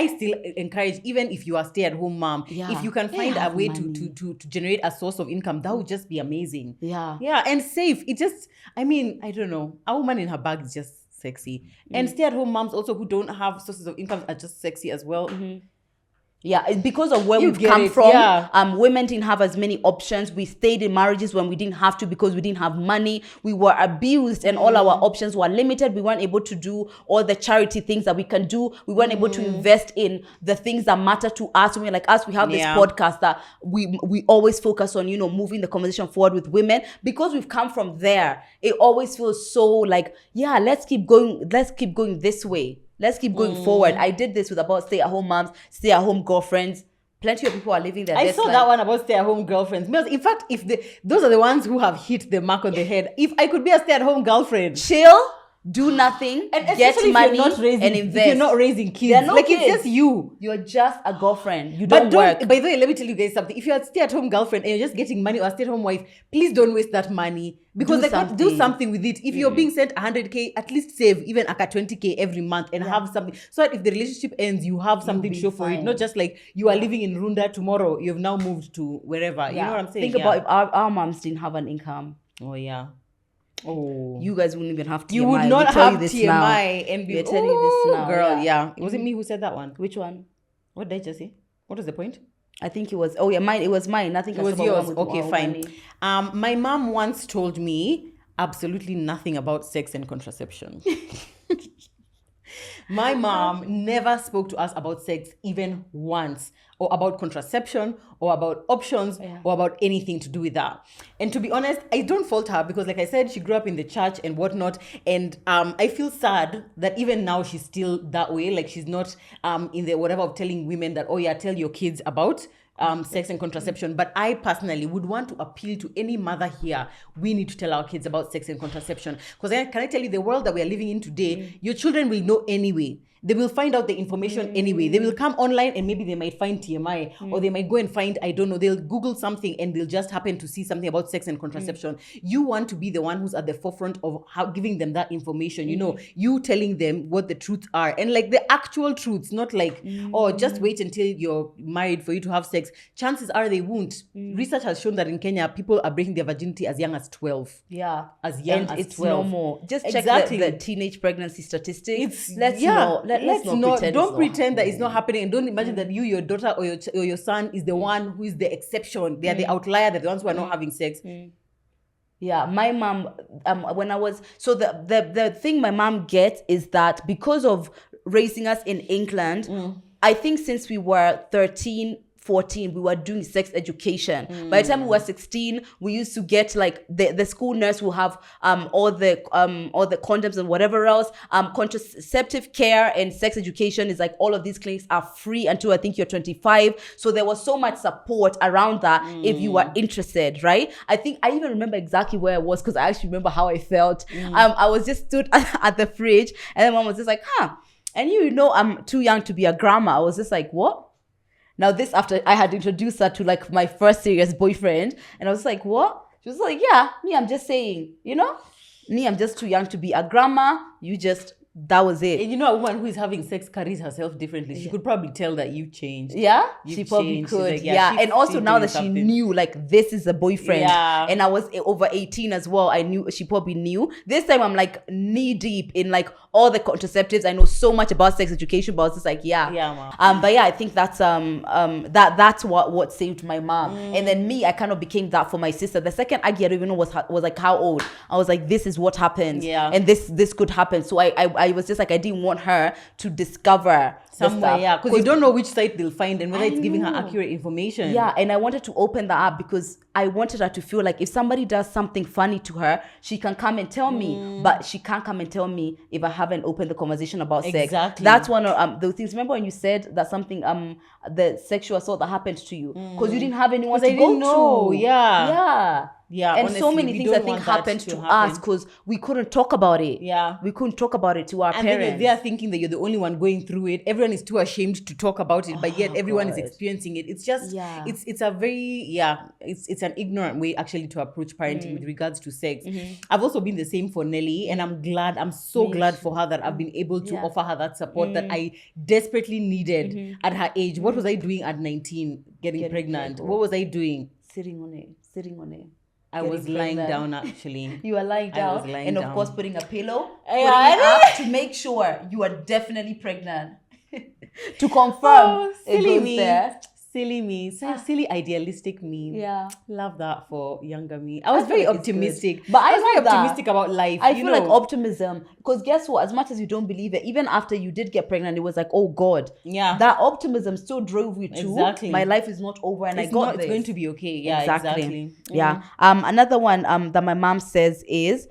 still encourage, even if you are stay-at-home mom, if you can find a way to generate a source of income, that would just be amazing. And safe. It just, I don't know. A woman in her bag is just sexy. And stay-at-home moms also who don't have sources of income are just sexy as well. Yeah, it's because of where You we've get come it, from. yeah. Women didn't have as many options. We stayed in marriages when we didn't have to because we didn't have money. We were abused and all our options were limited. We weren't able to do all the charity things that we can do. We weren't able to invest in the things that matter to us. We like us, we have this Yeah. podcast that we always focus on, moving the conversation forward with women. Because we've come from there, it always feels so like, yeah, let's keep going this way. Let's keep going forward. I did this with about stay-at-home moms, stay-at-home girlfriends. Plenty of people are living their I best saw life. that one about stay-at-home girlfriends. In fact, those are the ones who have hit the mark on the head. If I could be a stay-at-home girlfriend, Chill, do nothing, and get especially money, if you're not raising, and invest. if you're not raising kids, There are no like kids. it's just you. You're just a girlfriend. You But don't work. by the way, let me tell you guys something. If you're a stay-at-home girlfriend and you're just getting money or a stay-at-home wife, please don't waste that money. Because do something with it. If you're being sent 100K, at least save even a 20K every month and have something. So that if the relationship ends, you have something to be show for it. fine. Not just like you are living in Runda tomorrow, you've now moved to wherever. You know what I'm saying? Think about if our moms didn't have an income. Oh, yeah. Oh. You guys wouldn't even have TMI. You would not We tell have you this TMI now. and be We're telling you this now, girl, yeah. yeah. It wasn't me who said that one. Which one? What did I just say? What was the point? I think it was. Oh yeah, mine. It was mine. Nothing. It was yours. Okay, fine. My mom once told me absolutely nothing about sex and contraception. My mom never spoke to us about sex even once, or about contraception, or about options, or about anything to do with that. And to be honest, I don't fault her because, like I said, she grew up in the church and whatnot. And I feel sad that even now she's still that way. Like she's not in the whatever of telling women that, oh yeah, tell your kids about sex and contraception. But I personally would want to appeal to any mother here. We need to tell our kids about sex and contraception. Because can I tell you, the world that we are living in today, your children will know anyway. They will find out the information anyway. They will come online and maybe they might find TMI or they might go and find, I don't know, they'll Google something and they'll just happen to see something about sex and contraception. You want to be the one who's at the forefront of giving them that information, you telling them what the truths are and like the actual truths, not like, oh, just wait until you're married for you to have sex. Chances are they won't. Research has shown that in Kenya, people are breaking their virginity as young as 12. Yeah. As young as it's 12. no more. Just check Exactly. the teenage pregnancy statistics. Let's not pretend. Don't pretend that it's not happening, and don't imagine that you, your daughter, or your son is the one who is the exception. They are the outlier. They're the ones who are not having sex. Yeah, my mom, when I was, so the thing my mom gets is that because of raising us in England, I think since we were 13, 14, we were doing sex education. By the time we were 16, we used to get like the school nurse will have all the condoms and whatever else. Contraceptive care and sex education is like all of these clinics are free until I think you're 25. So there was so much support around that if you were interested, right? I think I even remember exactly where I was because I actually remember how I felt. I was just stood at the fridge and then mom was just like, and I'm too young to be a grandma. I was just like, what? Now this after I had introduced her to like my first serious boyfriend and I was like, what? She was like, yeah, me, I'm just saying, me, I'm just too young to be a grandma. That was it. And a woman who is having sex carries herself differently. She could probably tell that you changed. Yeah, You've she probably changed. She's could. like, yeah, she's and also still now doing that she something. knew like this is a boyfriend, Yeah. and I was over 18 as well. I knew she probably knew. This time I'm like knee deep in like all the contraceptives. I know so much about sex education, but I was just like, yeah, mom. But yeah, I think that's that's what saved my mom, and then me, I kind of became that for my sister. The second Aggie, I don't even know was like how old. I was like, this is what happens, and this could happen. So I was just like, I didn't want her to discover somewhere, because you don't know which site they'll find and whether it's giving her accurate information. Yeah, and I wanted to open that up because I wanted her to feel like if somebody does something funny to her, she can come and tell me, but she can't come and tell me if I haven't opened the conversation about sex. Exactly. That's one of those things. Remember when you said that something the sexual assault that happened to you because you didn't have anyone to go to. Yeah, and honestly, so many things I think happened to us because we couldn't talk about it. Yeah, we couldn't talk about it to our and parents. They're thinking that you're the only one going through it. Everyone is too ashamed to talk about it, but yet everyone is experiencing it. It's just, it's a very, it's an ignorant way actually to approach parenting with regards to sex. I've also been the same for Nelly, and I'm so glad for her that I've been able to offer her that support that I desperately needed at her age. What was I doing at 19 getting pregnant? What was I doing? Sitting on it. I was lying down actually. You were lying down, I was lying down. Of course putting a pillow, putting it up to make sure you are definitely pregnant. to confirm it silly goes me. there. Silly me. Silly idealistic me. Yeah. Love that for younger me. I was feel very like it's good. optimistic. But I was very love that. optimistic about life. I you feel like know. optimism, because guess what? As much as you don't believe it, even after you did get pregnant, it was like, oh God. Yeah. That optimism still drove you to Exactly. my life is not over and it's I got not, this. It's going to be okay. Yeah, exactly. Yeah. Another one that my mom says is,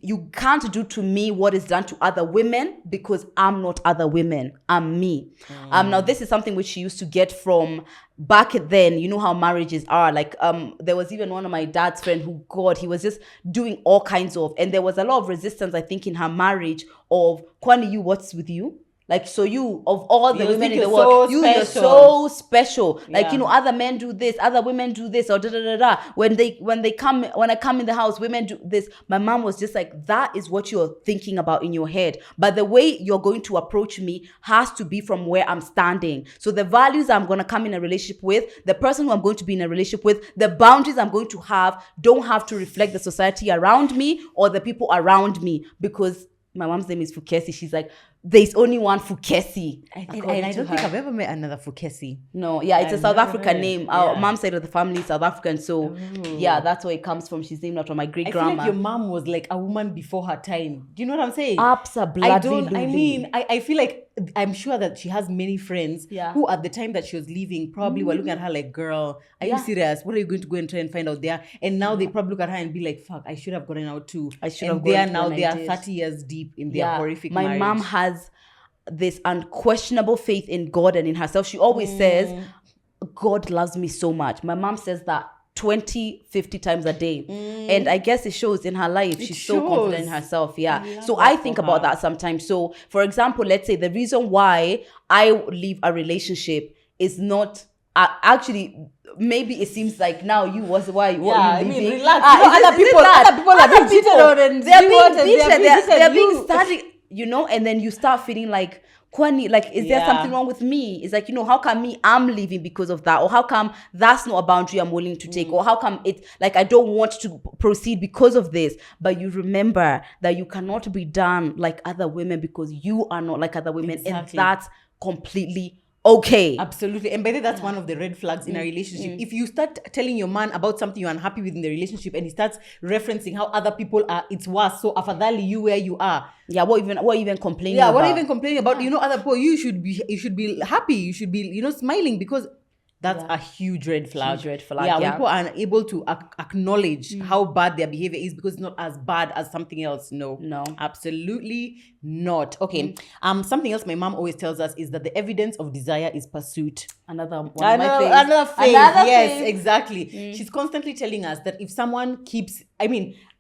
you can't do to me what is done to other women because I'm not other women. I'm me. Now this is something which she used to get from back then. You know how marriages are. Like there was even one of my dad's friend who, God, he was just doing all kinds of, and there was a lot of resistance, I think, in her marriage of, Kwani, you, what's with you? Like, so you, of all the women in the world, you're so special. Like, you know, other men do this, other women do this, or da da da da. When I come in the house, women do this. My mom was just like, that is what you're thinking about in your head. But the way you're going to approach me has to be from where I'm standing. So the values I'm going to come in a relationship with, the person who I'm going to be in a relationship with, the boundaries I'm going to have, don't have to reflect the society around me or the people around me. Because my mom's name is Fukesi. She's like, there's only one Fukesi. I don't think I've ever met another Fukesi. No, yeah, it's a South African name. Our mom's side of the family is South African. So, yeah, that's where it comes from. She's named after my great-grandma. I feel like your mom was like a woman before her time. Do you know what I'm saying? Absolutely. I feel like, I'm sure that she has many friends who at the time that she was leaving probably were looking at her like, girl, are you serious? What are you going to go and try and find out there? And now they probably look at her and be like, fuck, I should have gotten out too. They are 30 years deep in their horrific marriage. My mom has this unquestionable faith in God and in herself. She always says, God loves me so much. My mom says that 20, 50 times a day. And I guess it shows in her life. She's so confident in herself. Yeah. So I think about that sometimes. So, for example, let's say the reason why I leave a relationship is not actually, maybe it seems like now what are you leaving? Relax. Other people are being cheated on and they're being started, you know, and then you start feeling like, Kwani, like, is there something wrong with me? It's like, you know, how come I'm leaving because of that? Or how come that's not a boundary I'm willing to take? Or how come it's like, I don't want to proceed because of this? But you remember that you cannot be done like other women because you are not like other women. Exactly. And that's completely okay. Absolutely. And by the way, that's one of the red flags in a relationship. If you start telling your man about something you're unhappy with in the relationship and he starts referencing how other people are, it's worse. So afadhali you where you are. Yeah, what even complaining about? Yeah, what are you even complaining about? You know, other people, you should be happy. You should be, you know, smiling because that's a huge red flag. Yeah, when people are unable to acknowledge how bad their behavior is because it's not as bad as something else. No, absolutely not. Okay. Something else my mom always tells us is that the evidence of desire is pursuit. Another phase. Yes, exactly. She's constantly telling us that if someone keeps,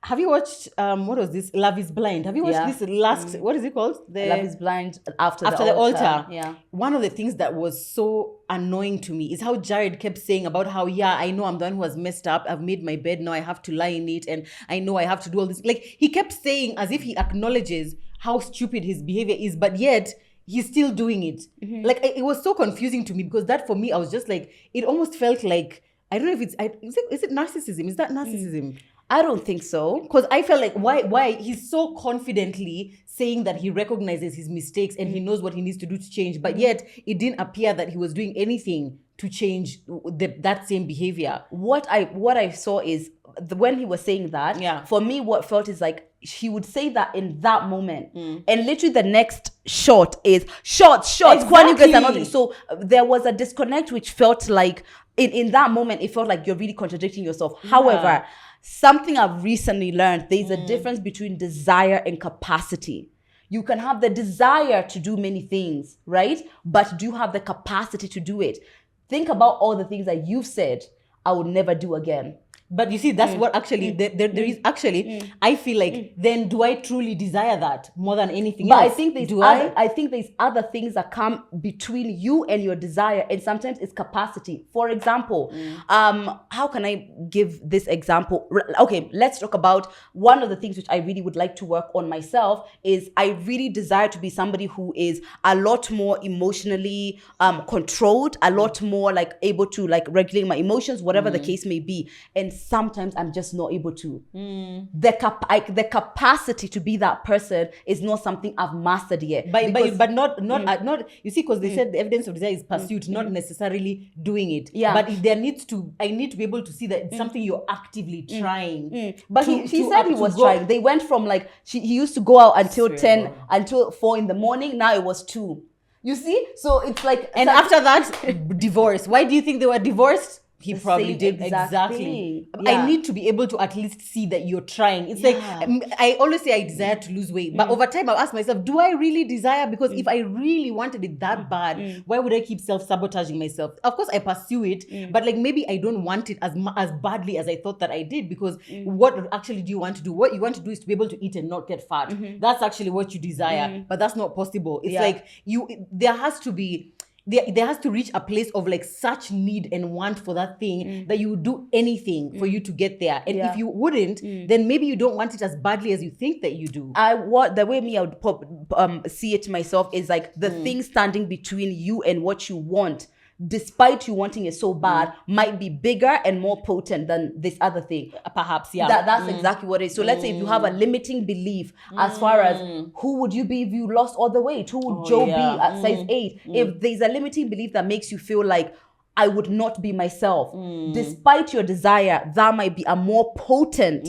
have you watched what was this? Love is Blind. Have you watched this last? What is it called? Love is Blind after the altar. Yeah. One of the things that was so annoying to me is how Jared kept saying about how I know I'm the one who has messed up. I've made my bed now. I have to lie in it, and I know I have to do all this. Like he kept saying as if he acknowledges how stupid his behavior is, but yet he's still doing it. Like it was so confusing to me because that for me I was just like it almost felt like I don't know if is it narcissism? Is that narcissism? I don't think so. Because I felt like, why he's so confidently saying that he recognizes his mistakes and he knows what he needs to do to change, but yet it didn't appear that he was doing anything to change that same behavior. What I saw is when he was saying that, for me, what felt is like he would say that in that moment, and literally the next shot is shots. Exactly. So there was a disconnect, which felt like in that moment, it felt like you're really contradicting yourself. Yeah. However, something I've recently learned, there's a difference between desire and capacity. You can have the desire to do many things, right? But do you have the capacity to do it? Think about all the things that you've said, I would never do again. But you see, that's what actually, there is actually, I feel like, then do I truly desire that more than anything else? But I think there's other things that come between you and your desire, and sometimes it's capacity. For example, how can I give this example? Okay, let's talk about one of the things which I really would like to work on myself is I really desire to be somebody who is a lot more emotionally controlled, a lot more like able to like regulate my emotions, whatever the case may be. And sometimes I'm just not able to. The capacity to be that person is not something I've mastered yet. But not you see, because they said the evidence of desire is pursuit, not necessarily doing it. Yeah. But I need to be able to see that it's something you're actively trying. But he said he was trying. They went from like he used to go out until 10, until 4 in the morning. Now it was 2. You see? So it's like, and after that, divorce. Why do you think they were divorced? He probably did. Exactly. Yeah. I need to be able to at least see that you're trying. It's like, I always say I desire to lose weight. But over time, I'll ask myself, do I really desire? Because if I really wanted it that bad, why would I keep self-sabotaging myself? Of course, I pursue it. But like maybe I don't want it as badly as I thought that I did. Because what actually do you want to do? What you want to do is to be able to eat and not get fat. That's actually what you desire. But that's not possible. It's like there has to be... There has to reach a place of like such need and want for that thing that you would do anything for you to get there. And if you wouldn't, then maybe you don't want it as badly as you think that you do. The way I would see it myself is like the thing standing between you and what you want, despite you wanting it so bad, might be bigger and more potent than this other thing. Perhaps, yeah. That's exactly what it is. So let's say if you have a limiting belief as far as who would you be if you lost all the weight? Who would Joe be at size 8? If there's a limiting belief that makes you feel like I would not be myself, despite your desire, that might be a more potent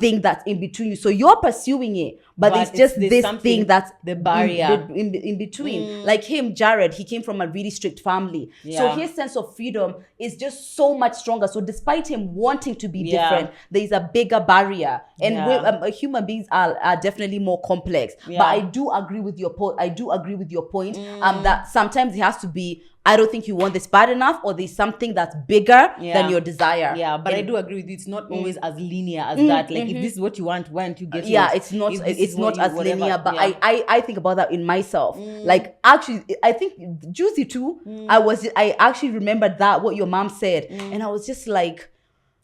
thing that's in between you. So you're pursuing it, but there's this thing that's the barrier in between. Like him, Jared, he came from a really strict family. So his sense of freedom is just so much stronger. So despite him wanting to be different, there's a bigger barrier. And human beings are definitely more complex. But I do agree with your point. That sometimes it has to be, I don't think you want this bad enough, or there's something that's bigger than your desire. Yeah, but I do agree with you. It's not always as linear as that. Like if this is what you want, why don't you get it? Yeah, it's not as linear, but I think about that in myself. Like actually, I think Juicy too, I actually remembered that what your mom said. And I was just like,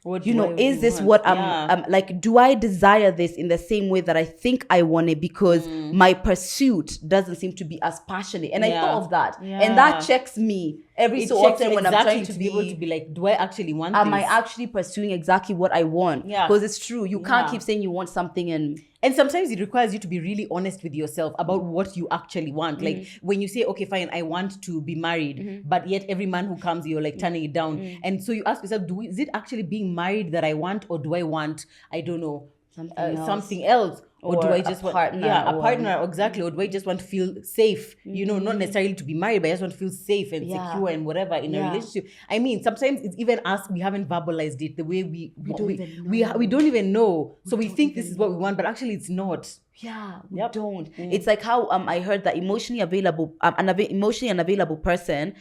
is this what I'm like, do I desire this in the same way that I think I want it? Because my pursuit doesn't seem to be as passionate. And I thought of that. And that checks me every so often when I'm trying to be able to be like, do I actually want am I actually pursuing exactly what I want? Because it's true. You can't keep saying you want something and sometimes it requires you to be really honest with yourself about what you actually want. Like when you say, okay, fine, I want to be married, but yet every man who comes, you're like turning it down. And so you ask yourself, is it actually being married that I want, or do I want, I don't know, something else? Or do I just want a partner, exactly. Or do I just want to feel safe? Not necessarily to be married, but I just want to feel safe and secure and whatever in a relationship. I mean, sometimes it's even us, we haven't verbalized it the way we don't even know. So we think this is what we want, but actually it's not. Yeah, we don't. It's like how I heard that emotionally unavailable person,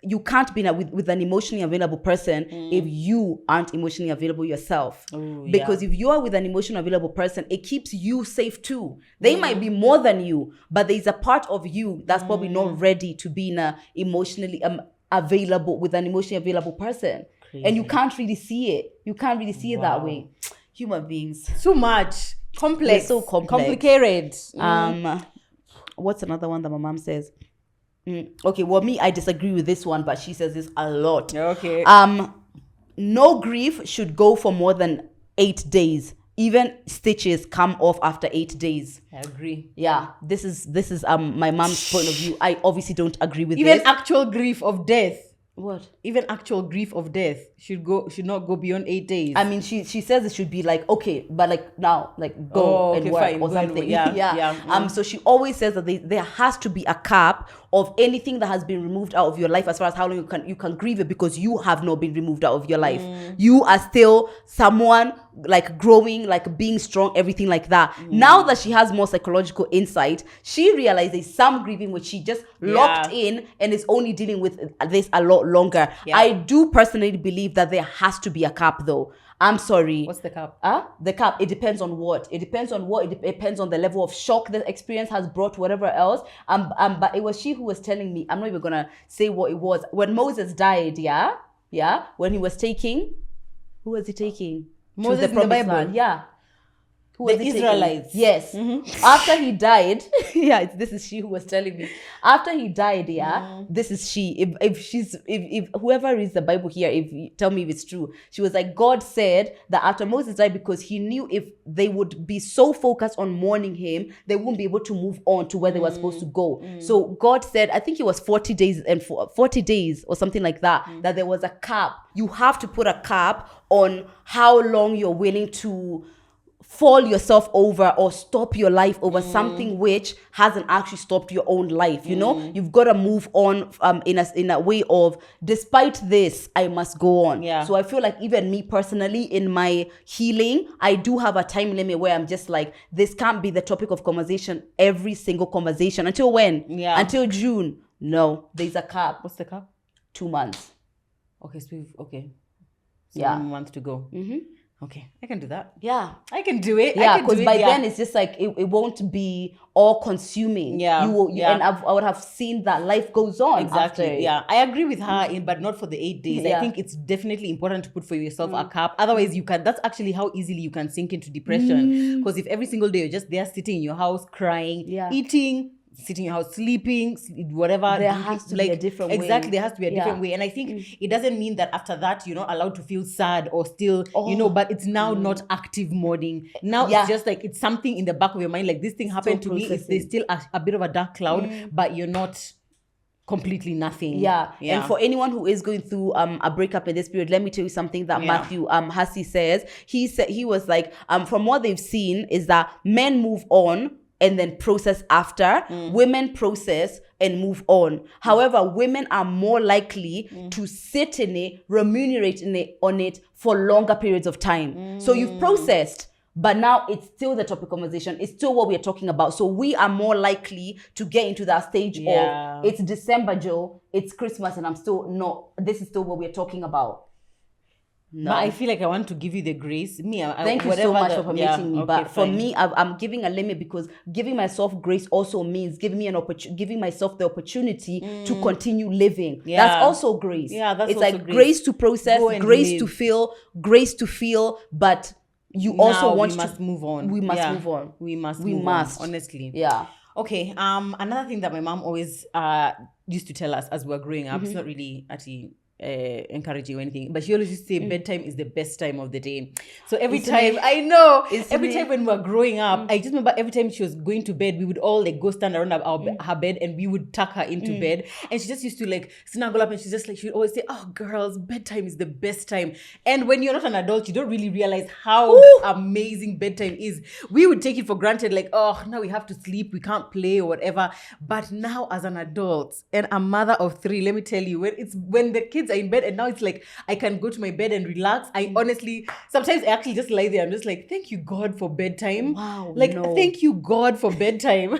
you can't be with an emotionally available person if you aren't emotionally available yourself. Because if you are with an emotionally available person, it keeps you safe too. They might be more than you, but there's a part of you that's probably not ready to be in a emotionally available with an emotionally available person. Crazy. And you can't really see it. You can't really see it that way. Human beings. Too much. Complex. They're so complex. Complicated. What's another one that my mom says? Okay, well, I disagree with this one, but she says this a lot. Okay. No grief should go for more than 8 days. Even stitches come off after 8 days. I agree. Yeah, this is my mom's point of view. I obviously don't agree with even this. Actual grief of death. What? Even actual grief of death should not go beyond 8 days. I mean, she says it should be like, okay, but like now, like go and work fine, or something. Yeah. So she always says that there has to be a cap of anything that has been removed out of your life as far as how long you can grieve it, because you have not been removed out of your life. You are still someone like growing, like being strong, everything like that. Now that she has more psychological insight, she realizes some grieving which she just locked in and is only dealing with this a lot longer. I do personally believe that there has to be a cap though. I'm sorry. What's the cap? The cap, it depends on what. It depends on the level of shock the experience has brought, whatever else. But it was she who was telling me, I'm not even gonna say what it was. When Moses died, when he was taking, who was he taking? Moses in the Bible. Land. Yeah. Who was The it taken? Israelites. Yes. After he died, this is she who was telling me. After he died, this is she. If whoever reads the Bible here, if you tell me if it's true, she was like, God said that after Moses died, because he knew if they would be so focused on mourning him, they wouldn't be able to move on to where they were supposed to go. So God said, I think it was 40 days and 40 days or something like that, that there was a cap. You have to put a cap on how long you're willing to fall yourself over or stop your life over something which hasn't actually stopped your own life. You know, you've got to move on in a way of, despite this, I must go on. Yeah. So I feel like even me personally in my healing, I do have a time limit where I'm just like, this can't be the topic of conversation every single conversation. Until when? Yeah. Until June. No, there's a cap. What's the cap? 2 months. Okay, so okay. So Yeah. 1 month to go. Okay, I can do that. Yeah. I can do it. Yeah, I can do because it, by then it's just like it won't be all consuming. Yeah, You will, yeah. and I would have seen that life goes on. Exactly. After. Yeah, I agree with her, but not for the 8 days. I Yeah. think it's definitely important to put for yourself a cap. Otherwise, you can. That's actually how easily you can sink into depression. Because if every single day you're just there sitting in your house crying, Yeah. eating, sitting in your house sleeping, whatever. There drinking, has to be a different way. Exactly, there has to be a different Yeah. way. And I think it doesn't mean that after that you're not allowed to feel sad or still, but it's now not active mourning. Now Yeah. it's just like it's something in the back of your mind, like this thing happened to me. It's, there's still a bit of a dark cloud, but you're not completely nothing. Yeah. And for anyone who is going through a breakup in this period, let me tell you something that Matthew Hussey says. He was like, from what they've seen is that men move on and then process after. Women process and move on. However, women are more likely to sit in it, ruminate on it for longer periods of time. So you've processed, but now it's still the topic of conversation. It's still what we're talking about. So we are more likely to get into that stage of, it's December, Joe, it's Christmas, and I'm still not, this is still what we're talking about. No. But I feel like I want to give you the grace. Thank you so much for permitting me. Okay, but for fine. me, I'm giving a limit, because giving myself grace also means giving me giving myself the opportunity to continue living. Yeah. That's also grace. Yeah, that's it's also like grace. grace to process, Go and grace to live. grace to feel, but you also want we to must move on. We must Yeah. move on. We must. We move must. on, honestly. Yeah. Okay. Another thing that my mom always used to tell us as we were growing up. It's not really actually encouraging or anything, but she always used to say bedtime is the best time of the day. So every time, I know, every time when we were growing up, I just remember every time she was going to bed, we would all like go stand around her bed and we would tuck her into bed, and she just used to like snuggle up, and she's just like, she would always say, oh girls, bedtime is the best time. And when you're not an adult, you don't really realize how amazing bedtime is. We would take it for granted, like, oh, now we have to sleep, we can't play or whatever. But now as an adult and a mother of 3, let me tell you, when the kids are in bed and now it's like I can go to my bed and relax, I honestly sometimes I actually just lie there, I'm just like, thank you God for bedtime. Wow, like no. Thank you God for bedtime.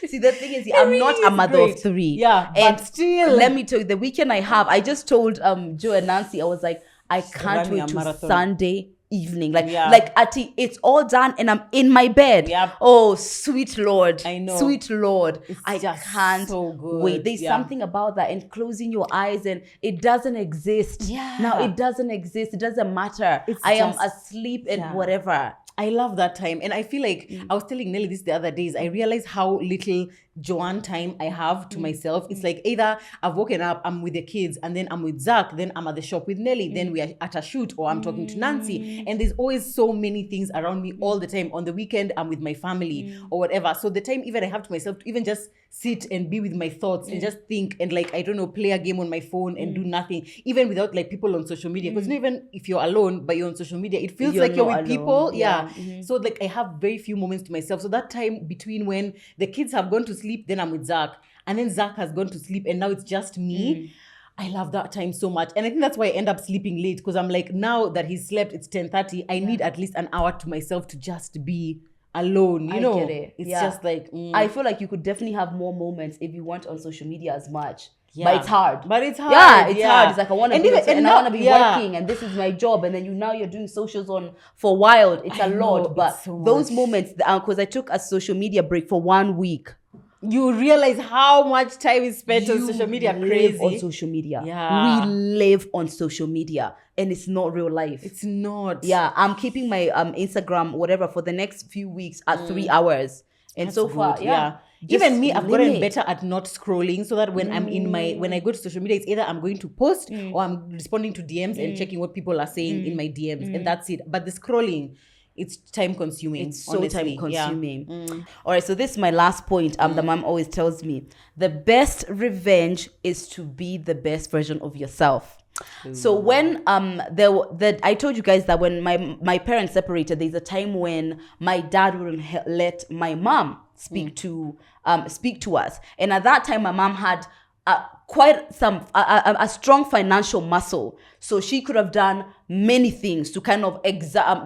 See, the thing is, I'm not a mother great. of 3. Yeah, and but still, let me tell you, the weekend I just told Joe and Nancy, I was like, I can't running wait a to marathon. Sunday evening, Yeah. like Ati, it's all done and I'm in my bed. Yep. Oh, sweet Lord, I know. sweet Lord, I just can't so good. wait. There's Yeah. something about that, and closing your eyes and it doesn't exist. Yeah. Now it doesn't exist. It doesn't matter. It's I am just- asleep and yeah. whatever. I love that time. And I feel like I was telling Nelly this the other days, I realized how little Joanne time I have to myself. It's like either I've woken up, I'm with the kids, and then I'm with Zach, then I'm at the shop with Nelly, then we are at a shoot, or I'm talking to Nancy. And there's always so many things around me all the time. On the weekend, I'm with my family or whatever. So the time even I have to myself to even just sit and be with my thoughts and just think and like, I don't know, play a game on my phone and do nothing, even without like people on social media. Because even if you're alone, but you're on social media, it feels You're like you're not with alone. people. Yeah. So like I have very few moments to myself. So that time between when the kids have gone to sleep, then I'm with Zach, and then Zach has gone to sleep, and now it's just me. I love that time so much. And I think that's why I end up sleeping late, because I'm like, now that he's slept, it's 10:30. I need at least an hour to myself to just be alone. You know, I get it. It's Yeah. just like I feel like you could definitely have more moments if you weren't on social media as much. Yeah. But it's hard. But it's hard. Yeah, it's hard. It's like I want to And be even- on so- and I now- want to be yeah. working, and this is my job, and then now you're doing socials on for a while. It's I a know, lot, but it's so those much. moments, because I took a social media break for 1 week. You realize how much time is spent on You social media. live Crazy. on social media. Yeah. We live on social media, and it's not real life. It's not. Yeah, I'm keeping my Instagram whatever for the next few weeks at 3 hours, and That's so far, good, yeah. Even Just me, I've gotten limit. better at not scrolling, so that when I'm in when I go to social media, it's either I'm going to post or I'm responding to DMs and checking what people are saying in my DMs, and that's it. But the scrolling, it's time consuming. It's so time honestly. Yeah. consuming. All right, so this is my last point. The mom always tells me the best revenge is to be the best version of yourself. So when I told you guys that when my parents separated, there's a time when my dad wouldn't let my mom speak to us, and at that time my mom had quite a strong financial muscle, so she could have done many things to kind of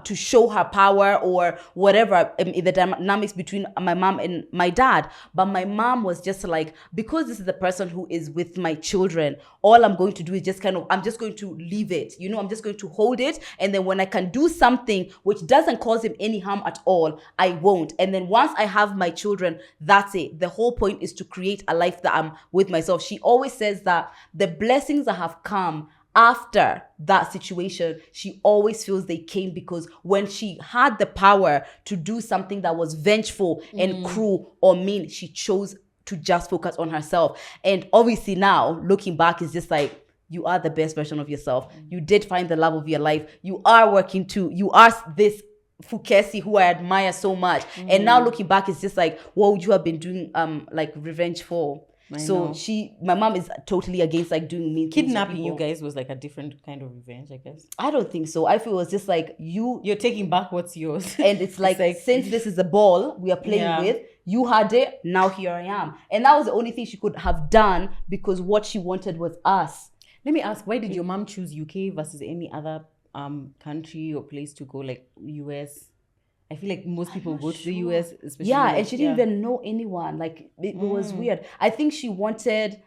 to show her power or whatever in the dynamics between my mom and my dad. But my mom was just like, because this is the person who is with my children, all I'm going to do is just I'm just going to leave it, I'm just going to hold it, and then when I can do something which doesn't cause him any harm at all, I won't. And then once I have my children, that's it. The whole point is to create a life that I'm with myself. She always says that the blessings that have come after that situation, she always feels they came because when she had the power to do something that was vengeful and cruel or mean, she chose to just focus on herself. And obviously now looking back, it's just like, you are the best version of yourself. You did find the love of your life. You are working too. You are this Fukesi who I admire so much. And now looking back, it's just like, what would you have been doing like revenge for? So my mom is totally against like doing mean things to Kidnapping people. you guys was like a different kind of revenge, I guess. I don't think so. I feel it was just like You're taking back what's yours. and it's like since this is the ball we are playing with, you had it, now here I am. And that was the only thing she could have done because what she wanted was us. Let me ask, why did your mom choose UK versus any other country or place to go, like US? I feel like most people go to the US, especially. Yeah, and she didn't even know anyone. Like it was weird. I think she wanted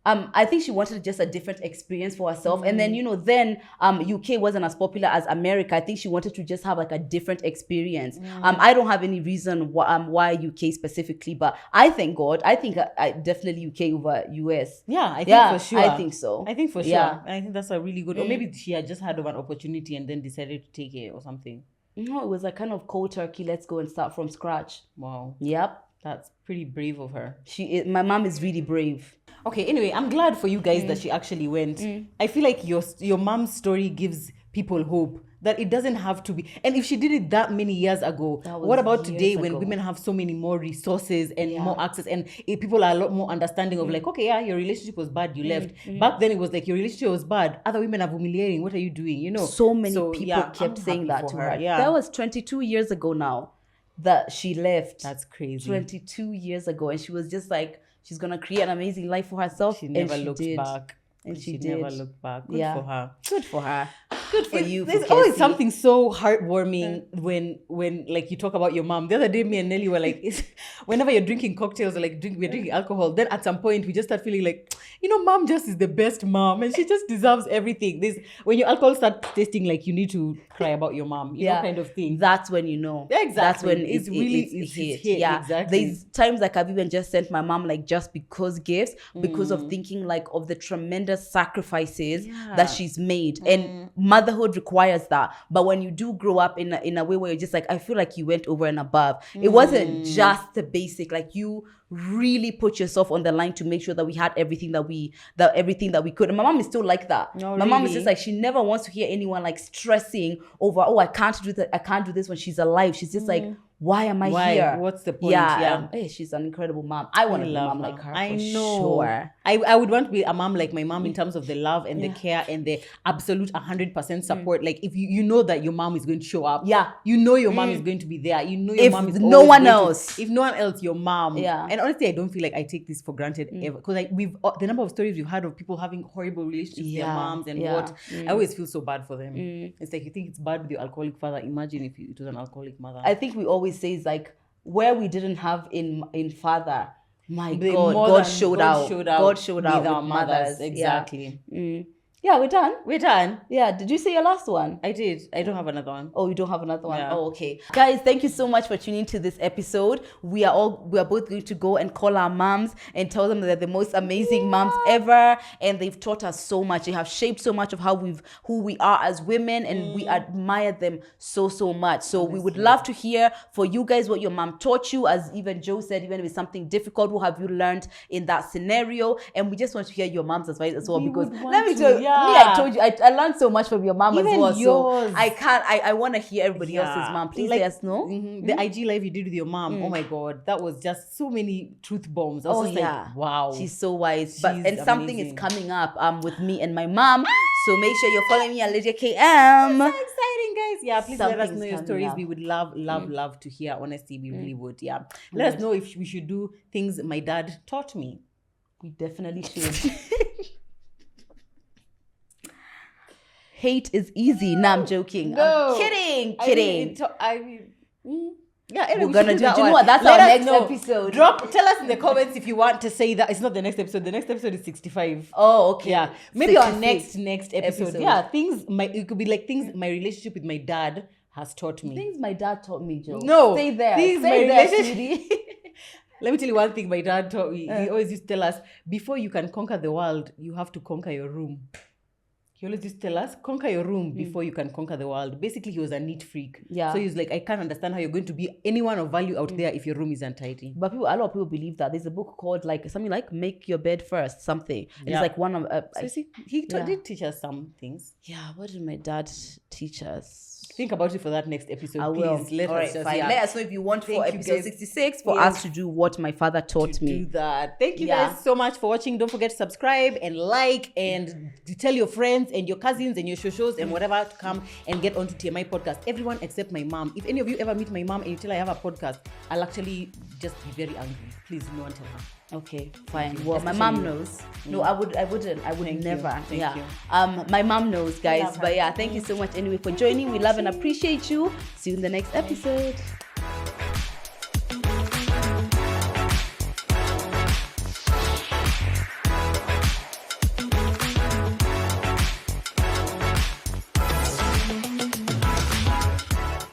just a different experience for herself. And then, then UK wasn't as popular as America. I think she wanted to just have like a different experience. I don't have any reason why UK specifically, but I thank God. I think I definitely UK over US. Yeah, I think for sure. I think so. I think for sure. Yeah. I think that's a really good, or maybe she had just had an opportunity and then decided to take it or something. No, it was like kind of cold turkey. Let's go and start from scratch. Wow. Yep. That's pretty brave of her. My mom is really brave. Okay, anyway, I'm glad for you guys that she actually went. I feel like your mom's story gives people hope that it doesn't have to be. And if she did it that many years ago, what about today when women have so many more resources and more access, and people are a lot more understanding of like, okay, yeah, your relationship was bad, you left. Back then it was like, your relationship was bad, other women are humiliating, what are you doing? So many people kept saying that to her. Yeah. That was 22 years ago now that she left. That's crazy. 22 years ago, and she was just like, she's gonna create an amazing life for herself. She never looked back. And she never looked back. Good for her. Good for her. Good for you. There's always something so heartwarming when like you talk about your mom. The other day, me and Nelly were like, whenever you're drinking cocktails or like we're drinking alcohol, then at some point we just start feeling like, mom just is the best mom and she just deserves everything. When your alcohol starts tasting like you need to cry about your mom, you know, kind of thing. That's when you know. Exactly. That's when it's hit. Yeah, exactly. There's times like I've even just sent my mom like just because gifts because of thinking like of the tremendous sacrifices that she's made, and motherhood requires that. But when you do grow up in a way where you're just like, I feel like you went over and above. It wasn't just the basic, like you really put yourself on the line to make sure that we had everything that we could. And my mom is still like that. Oh, my mom is just like, she never wants to hear anyone like stressing over, I can't do that, I can't do this when she's alive. She's just like, why am I here? What's the point? Hey, she's an incredible mom. I want to be a mom like her. I for know. Sure. I would want to be a mom like my mom in terms of the love and the care and the absolute 100% support. Like if you know that your mom is going to show up. Yeah. You know your mom is going to be there. You know your If mom is no always one going else. if no one else, your mom. Yeah. And honestly, I don't feel like I take this for granted ever. Because like the number of stories we've heard of people having horrible relationships with their moms and what. I always feel so bad for them. It's like you think it's bad with your alcoholic father. Imagine if it was an alcoholic mother. I think we always say is like, where we didn't have in father, God showed out. God showed out with our mothers. Exactly. Yeah. Yeah, we're done. We're done. Yeah, did you say your last one? I did. I don't have another one. Oh, you don't have another one? Yeah. Oh, okay. Guys, thank you so much for tuning to this episode. We are both going to go and call our moms and tell them they're the most amazing moms ever. And they've taught us so much. They have shaped so much of who we are as women, and we admire them so much. So we would love to hear for you guys what your mom taught you. As even Joe said, even if it's something difficult, what have you learned in that scenario? And we just want to hear your mom's advice as well, because let me tell you, I told you, I learned so much from your mom Even as well. yours. So I want to hear everybody else's mom. Please let us know. The IG live you did with your mom. Oh my God, that was just so many truth bombs. I was just like, wow. She's so wise. She's something is amazing. coming up with me and my mom. So make sure you're following me at Lydia KM. So exciting, guys. Yeah, please let us Something's know your coming stories. up. We would love to hear. Honestly, we really would. Yeah. Let us know if we should do things my dad taught me. We definitely should. Hate is easy. No, I'm joking. No. I'm kidding. Yeah, anyway, We're gonna we should do that you know one. what? That's Let our us next know. episode. Tell us in the comments if you want to say that it's not the next episode. The next episode is 65. Oh, okay. Yeah, maybe our 66 next episode. Yeah, it could be like things my relationship with my dad has taught me. Things my dad taught me, Joe. No, stay there. things my Stay there, relationship- sweetie. Let me tell you one thing my dad taught me. He always used to tell us, before you can conquer the world, you have to conquer your room. He always used to tell us, conquer your room before you can conquer the world. Basically, he was a neat freak. Yeah. So he was like, I can't understand how you're going to be anyone of value out there if your room is untidy. But a lot of people believe that. There's a book called something like Make Your Bed First, something. And Yeah. it's like one of So you see, he Yeah. did teach us some things. yeah. What did my dad teach us? Think about it for that next episode. I will. Please let All us right, just fine. yeah, Let us know if you want for Thank you, episode guys. 66 for Yes. us to do what my father taught me. do that. Thank you Yeah. guys so much for watching. Don't forget to subscribe and like and tell your friends and your cousins and your shows and whatever to come and get onto TMI podcast. Everyone except my mom. If any of you ever meet my mom and you tell her I have a podcast, I'll actually just be very angry. Please, no one tell her. Okay, fine. you. Well, my Especially mom you. knows. No, I would Thank never. you. Yeah. Thank you. My mom knows, guys. love her. But yeah, thank you so much anyway for joining. We love and appreciate you. See you in the next episode.